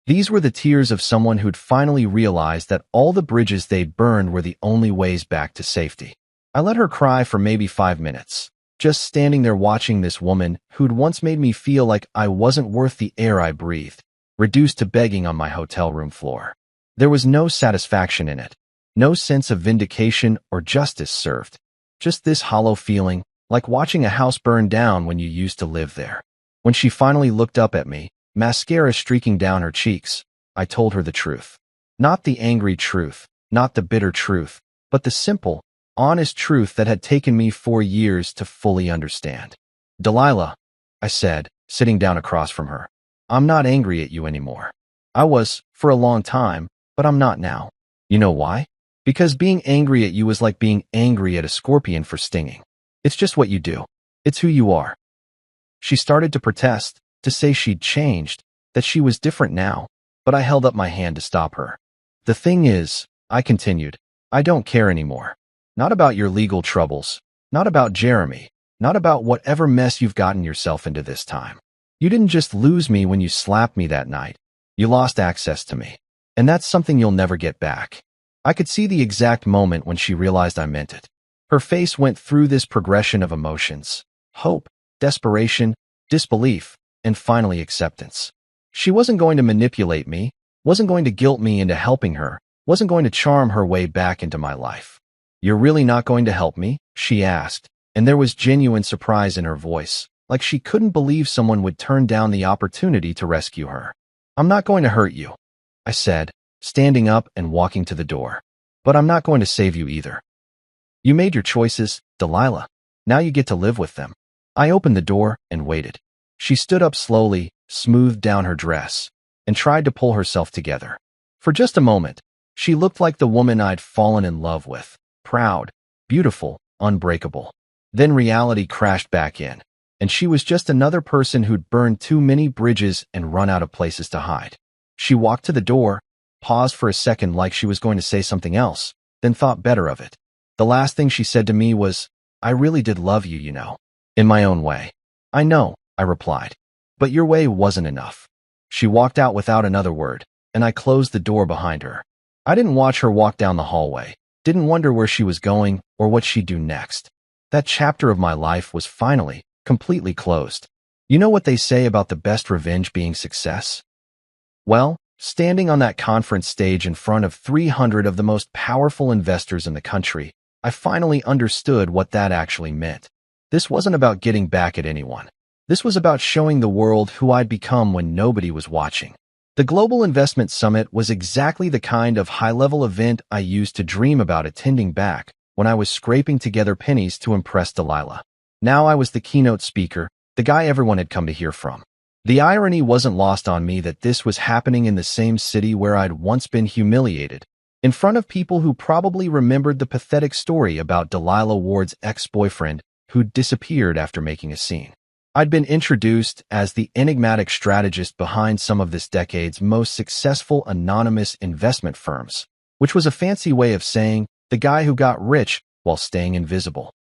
These were the tears of someone who'd finally realized that all the bridges they'd burned were the only ways back to safety. I let her cry for maybe 5 minutes, just standing there watching this woman who'd once made me feel like I wasn't worth the air I breathed, reduced to begging on my hotel room floor. There was no satisfaction in it, no sense of vindication or justice served, just this hollow feeling, like watching a house burn down when you used to live there. When she finally looked up at me, mascara streaking down her cheeks, I told her the truth. Not the angry truth, not the bitter truth, but the simple, honest truth that had taken me 4 years to fully understand. "Delilah," I said, sitting down across from her, "I'm not angry at you anymore. I was, for a long time, but I'm not now. You know why? Because being angry at you is like being angry at a scorpion for stinging. It's just what you do. It's who you are." She started to protest, to say she'd changed, that she was different now, but I held up my hand to stop her. "The thing is," I continued, "I don't care anymore. Not about your legal troubles, not about Jeremy, not about whatever mess you've gotten yourself into this time. You didn't just lose me when you slapped me that night. You lost access to me. And that's something you'll never get back." I could see the exact moment when she realized I meant it. Her face went through this progression of emotions: hope, desperation, disbelief, and finally acceptance. She wasn't going to manipulate me, wasn't going to guilt me into helping her, wasn't going to charm her way back into my life. "You're really not going to help me?" she asked, and there was genuine surprise in her voice, like she couldn't believe someone would turn down the opportunity to rescue her. "I'm not going to hurt you," I said, standing up and walking to the door. "But I'm not going to save you either. You made your choices, Delilah. Now you get to live with them." I opened the door and waited. She stood up slowly, smoothed down her dress, and tried to pull herself together. For just a moment, she looked like the woman I'd fallen in love with, proud, beautiful, unbreakable. Then reality crashed back in, and she was just another person who'd burned too many bridges and run out of places to hide. She walked to the door, paused for a second like she was going to say something else, then thought better of it. The last thing she said to me was, "I really did love you, you know. In my own way." "I know," I replied. But your way wasn't enough. She walked out without another word, and I closed the door behind her. I didn't watch her walk down the hallway, didn't wonder where she was going or what she'd do next. That chapter of my life was finally, completely closed. You know what they say about the best revenge being success? Well, standing on that conference stage in front of 300 of the most powerful investors in the country, I finally understood what that actually meant. This wasn't about getting back at anyone. This was about showing the world who I'd become when nobody was watching. The Global Investment Summit was exactly the kind of high-level event I used to dream about attending back when I was scraping together pennies to impress Delilah. Now I was the keynote speaker, the guy everyone had come to hear from. The irony wasn't lost on me that this was happening in the same city where I'd once been humiliated, in front of people who probably remembered the pathetic story about Delilah Ward's ex-boyfriend who'd disappeared after making a scene. I'd been introduced as the enigmatic strategist behind some of this decade's most successful anonymous investment firms, which was a fancy way of saying the guy who got rich while staying invisible.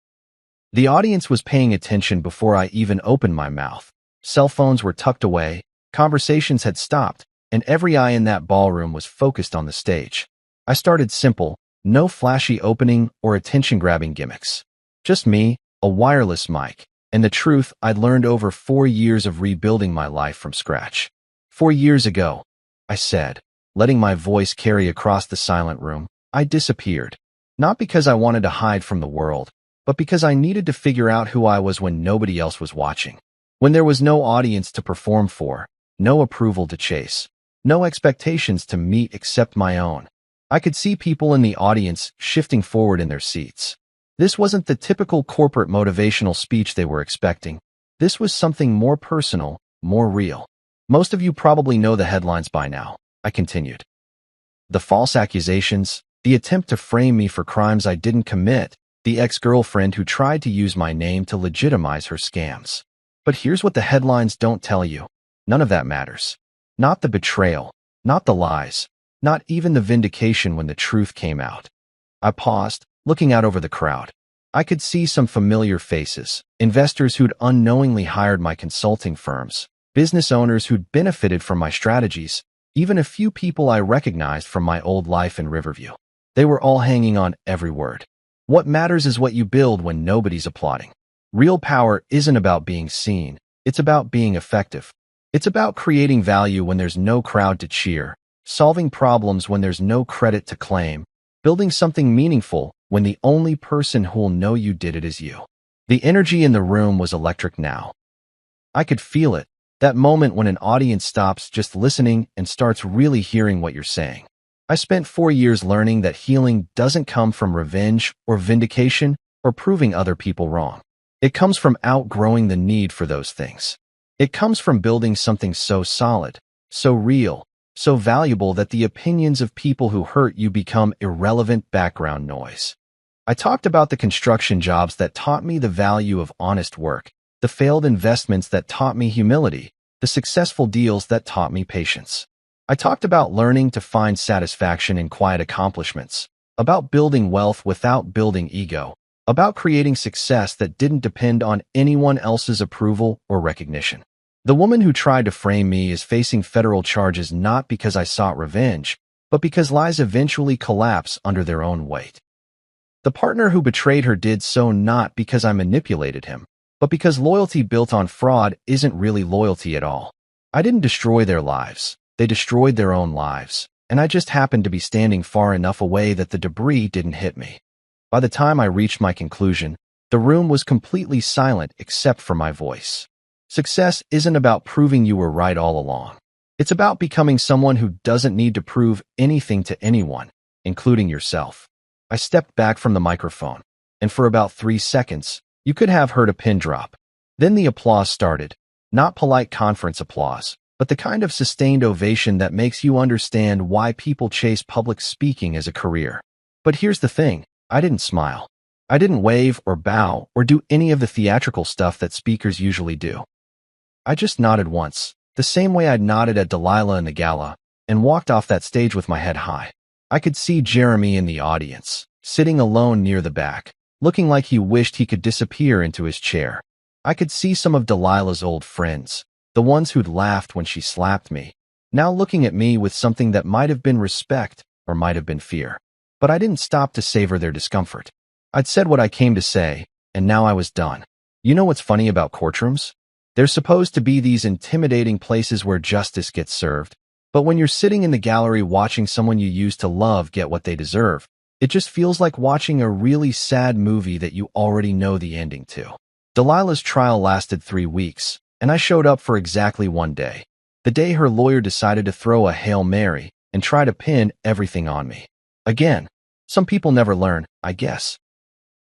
The audience was paying attention before I even opened my mouth. Cell phones were tucked away, conversations had stopped, and every eye in that ballroom was focused on the stage. I started simple, no flashy opening or attention-grabbing gimmicks. Just me, a wireless mic, and the truth I'd learned over 4 years of rebuilding my life from scratch. 4 years ago, I said, letting my voice carry across the silent room, I disappeared. Not because I wanted to hide from the world, but because I needed to figure out who I was when nobody else was watching. When there was no audience to perform for, no approval to chase, no expectations to meet except my own. I could see people in the audience shifting forward in their seats. This wasn't the typical corporate motivational speech they were expecting. This was something more personal, more real. Most of you probably know the headlines by now, I continued. The false accusations, the attempt to frame me for crimes I didn't commit, the ex-girlfriend who tried to use my name to legitimize her scams. But here's what the headlines don't tell you. None of that matters. Not the betrayal, not the lies, not even the vindication when the truth came out. I paused, looking out over the crowd. I could see some familiar faces, investors who'd unknowingly hired my consulting firms, business owners who'd benefited from my strategies, even a few people I recognized from my old life in Riverview. They were all hanging on every word. What matters is what you build when nobody's applauding. Real power isn't about being seen, it's about being effective. It's about creating value when there's no crowd to cheer, solving problems when there's no credit to claim, building something meaningful when the only person who'll know you did it is you. The energy in the room was electric now. I could feel it, that moment when an audience stops just listening and starts really hearing what you're saying. I spent 4 years learning that healing doesn't come from revenge or vindication or proving other people wrong. It comes from outgrowing the need for those things. It comes from building something so solid, so real, so valuable that the opinions of people who hurt you become irrelevant background noise. I talked about the construction jobs that taught me the value of honest work, the failed investments that taught me humility, the successful deals that taught me patience. I talked about learning to find satisfaction in quiet accomplishments, about building wealth without building ego, about creating success that didn't depend on anyone else's approval or recognition. The woman who tried to frame me is facing federal charges not because I sought revenge, but because lies eventually collapse under their own weight. The partner who betrayed her did so not because I manipulated him, but because loyalty built on fraud isn't really loyalty at all. I didn't destroy their lives. They destroyed their own lives, and I just happened to be standing far enough away that the debris didn't hit me. By the time I reached my conclusion, the room was completely silent except for my voice. Success isn't about proving you were right all along. It's about becoming someone who doesn't need to prove anything to anyone, including yourself. I stepped back from the microphone, and for about 3 seconds, you could have heard a pin drop. Then the applause started, not polite conference applause, but the kind of sustained ovation that makes you understand why people chase public speaking as a career. But here's the thing, I didn't smile. I didn't wave or bow or do any of the theatrical stuff that speakers usually do. I just nodded once, the same way I'd nodded at Delilah in the gala, and walked off that stage with my head high. I could see Jeremy in the audience, sitting alone near the back, looking like he wished he could disappear into his chair. I could see some of Delilah's old friends, the ones who'd laughed when she slapped me, now looking at me with something that might have been respect or might have been fear. But I didn't stop to savor their discomfort. I'd said what I came to say, and now I was done. You know what's funny about courtrooms? They're supposed to be these intimidating places where justice gets served, but when you're sitting in the gallery watching someone you used to love get what they deserve, it just feels like watching a really sad movie that you already know the ending to. Delilah's trial lasted 3 weeks, and I showed up for exactly 1 day. The day her lawyer decided to throw a Hail Mary and try to pin everything on me. Again, some people never learn, I guess.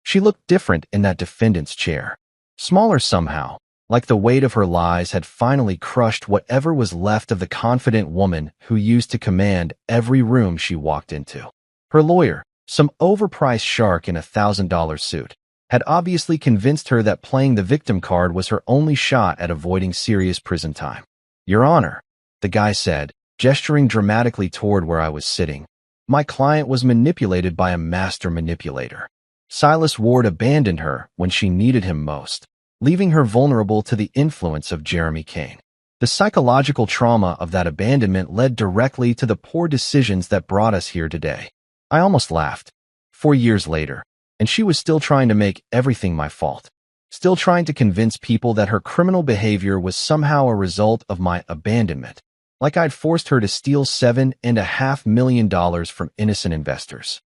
She looked different in that defendant's chair. Smaller somehow, like the weight of her lies had finally crushed whatever was left of the confident woman who used to command every room she walked into. Her lawyer, some overpriced shark in a $1,000 suit, had obviously convinced her that playing the victim card was her only shot at avoiding serious prison time. "Your Honor," the guy said, gesturing dramatically toward where I was sitting, "my client was manipulated by a master manipulator. Silas Ward abandoned her when she needed him most, leaving her vulnerable to the influence of Jeremy Kane. The psychological trauma of that abandonment led directly to the poor decisions that brought us here today." I almost laughed. 4 years later, and she was still trying to make everything my fault. Still trying to convince people that her criminal behavior was somehow a result of my abandonment, like I'd forced her to steal $7.5 million from innocent investors.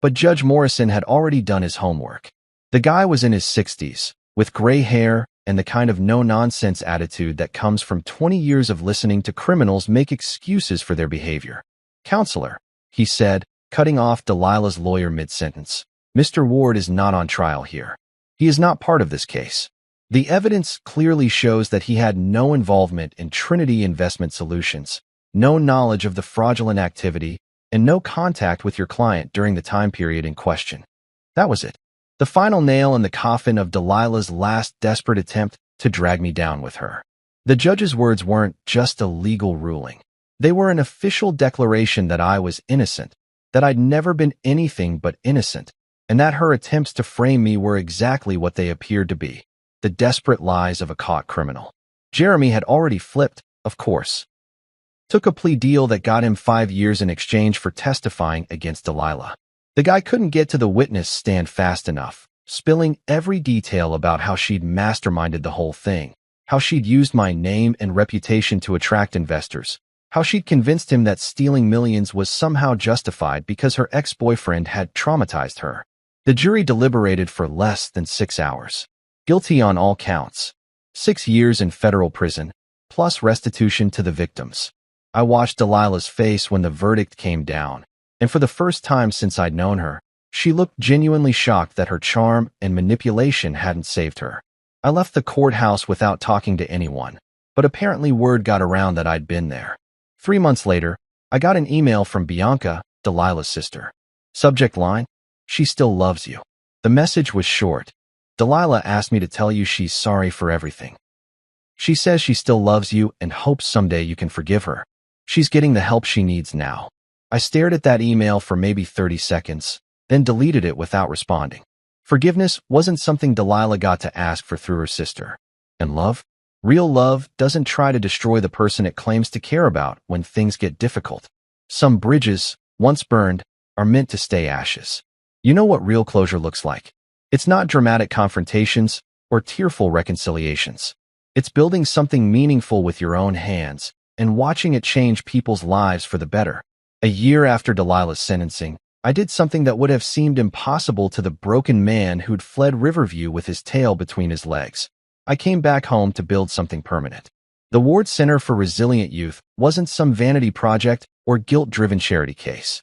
But Judge Morrison had already done his homework. The guy was in his 60s, with gray hair and the kind of no-nonsense attitude that comes from 20 years of listening to criminals make excuses for their behavior. "Counselor," he said, cutting off Delilah's lawyer mid-sentence, "Mr. Ward is not on trial here. He is not part of this case. The evidence clearly shows that he had no involvement in Trinity Investment Solutions, no knowledge of the fraudulent activity, and no contact with your client during the time period in question." That was it. The final nail in the coffin of Delilah's last desperate attempt to drag me down with her. The judge's words weren't just a legal ruling. They were an official declaration that I was innocent, that I'd never been anything but innocent, and that her attempts to frame me were exactly what they appeared to be, the desperate lies of a caught criminal. Jeremy had already flipped, of course. Took a plea deal that got him 5 years in exchange for testifying against Delilah. The guy couldn't get to the witness stand fast enough, spilling every detail about how she'd masterminded the whole thing, how she'd used my name and reputation to attract investors, how she'd convinced him that stealing millions was somehow justified because her ex-boyfriend had traumatized her. The jury deliberated for less than 6 hours. Guilty on all counts. 6 years in federal prison, plus restitution to the victims. I watched Delilah's face when the verdict came down, and for the first time since I'd known her, she looked genuinely shocked that her charm and manipulation hadn't saved her. I left the courthouse without talking to anyone, but apparently word got around that I'd been there. 3 months later, I got an email from Bianca, Delilah's sister. Subject line: "She still loves you." The message was short. "Delilah asked me to tell you she's sorry for everything. She says she still loves you and hopes someday you can forgive her. She's getting the help she needs now." I stared at that email for maybe 30 seconds, then deleted it without responding. Forgiveness wasn't something Delilah got to ask for through her sister. And love? Real love doesn't try to destroy the person it claims to care about when things get difficult. Some bridges, once burned, are meant to stay ashes. You know what real closure looks like? It's not dramatic confrontations or tearful reconciliations. It's building something meaningful with your own hands and watching it change people's lives for the better. A year after Delilah's sentencing, I did something that would have seemed impossible to the broken man who'd fled Riverview with his tail between his legs. I came back home to build something permanent. The Ward Center for Resilient Youth wasn't some vanity project or guilt-driven charity case.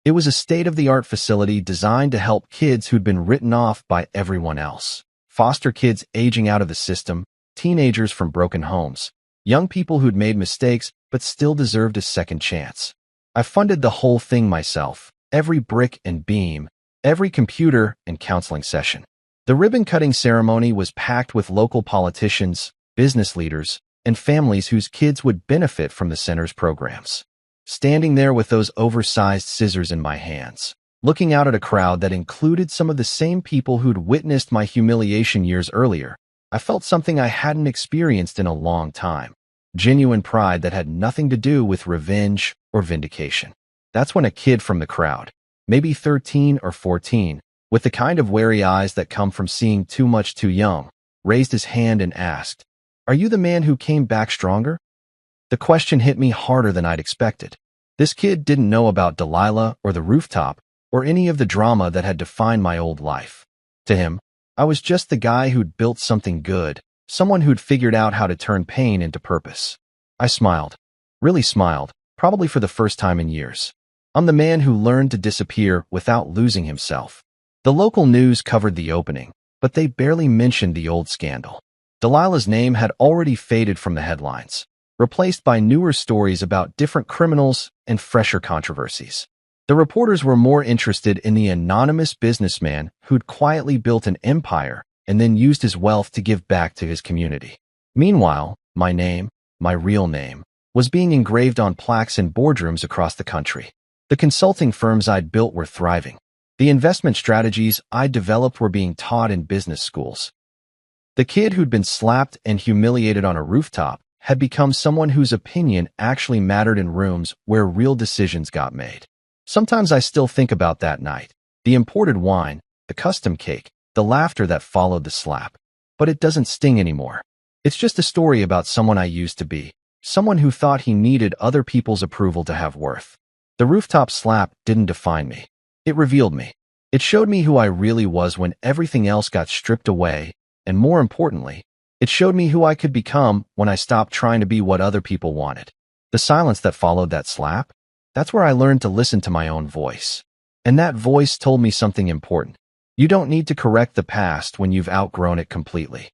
It was a state-of-the-art facility designed to help kids who'd been written off by everyone else. Foster kids aging out of the system, teenagers from broken homes, young people who'd made mistakes but still deserved a second chance. I funded the whole thing myself, every brick and beam, every computer and counseling session. The ribbon-cutting ceremony was packed with local politicians, business leaders, and families whose kids would benefit from the center's programs. Standing there with those oversized scissors in my hands, looking out at a crowd that included some of the same people who'd witnessed my humiliation years earlier, I felt something I hadn't experienced in a long time. Genuine pride that had nothing to do with revenge or vindication. That's when a kid from the crowd, maybe 13 or 14, with the kind of wary eyes that come from seeing too much too young, raised his hand and asked, "Are you the man who came back stronger?" The question hit me harder than I'd expected. This kid didn't know about Delilah or the rooftop or any of the drama that had defined my old life. To him, I was just the guy who'd built something good, someone who'd figured out how to turn pain into purpose. I smiled. Really smiled, probably for the first time in years. I'm the man who learned to disappear without losing himself. The local news covered the opening, but they barely mentioned the old scandal. Delilah's name had already faded from the headlines, replaced by newer stories about different criminals and fresher controversies. The reporters were more interested in the anonymous businessman who'd quietly built an empire and then used his wealth to give back to his community. Meanwhile, my name, my real name, was being engraved on plaques in boardrooms across the country. The consulting firms I'd built were thriving. The investment strategies I'd developed were being taught in business schools. The kid who'd been slapped and humiliated on a rooftop had become someone whose opinion actually mattered in rooms where real decisions got made. Sometimes I still think about that night, the imported wine, the custom cake, the laughter that followed the slap. But it doesn't sting anymore. It's just a story about someone I used to be, someone who thought he needed other people's approval to have worth. The rooftop slap didn't define me. It revealed me. It showed me who I really was when everything else got stripped away, and more importantly, it showed me who I could become when I stopped trying to be what other people wanted. The silence that followed that slap, that's where I learned to listen to my own voice. And that voice told me something important. You don't need to correct the past when you've outgrown it completely.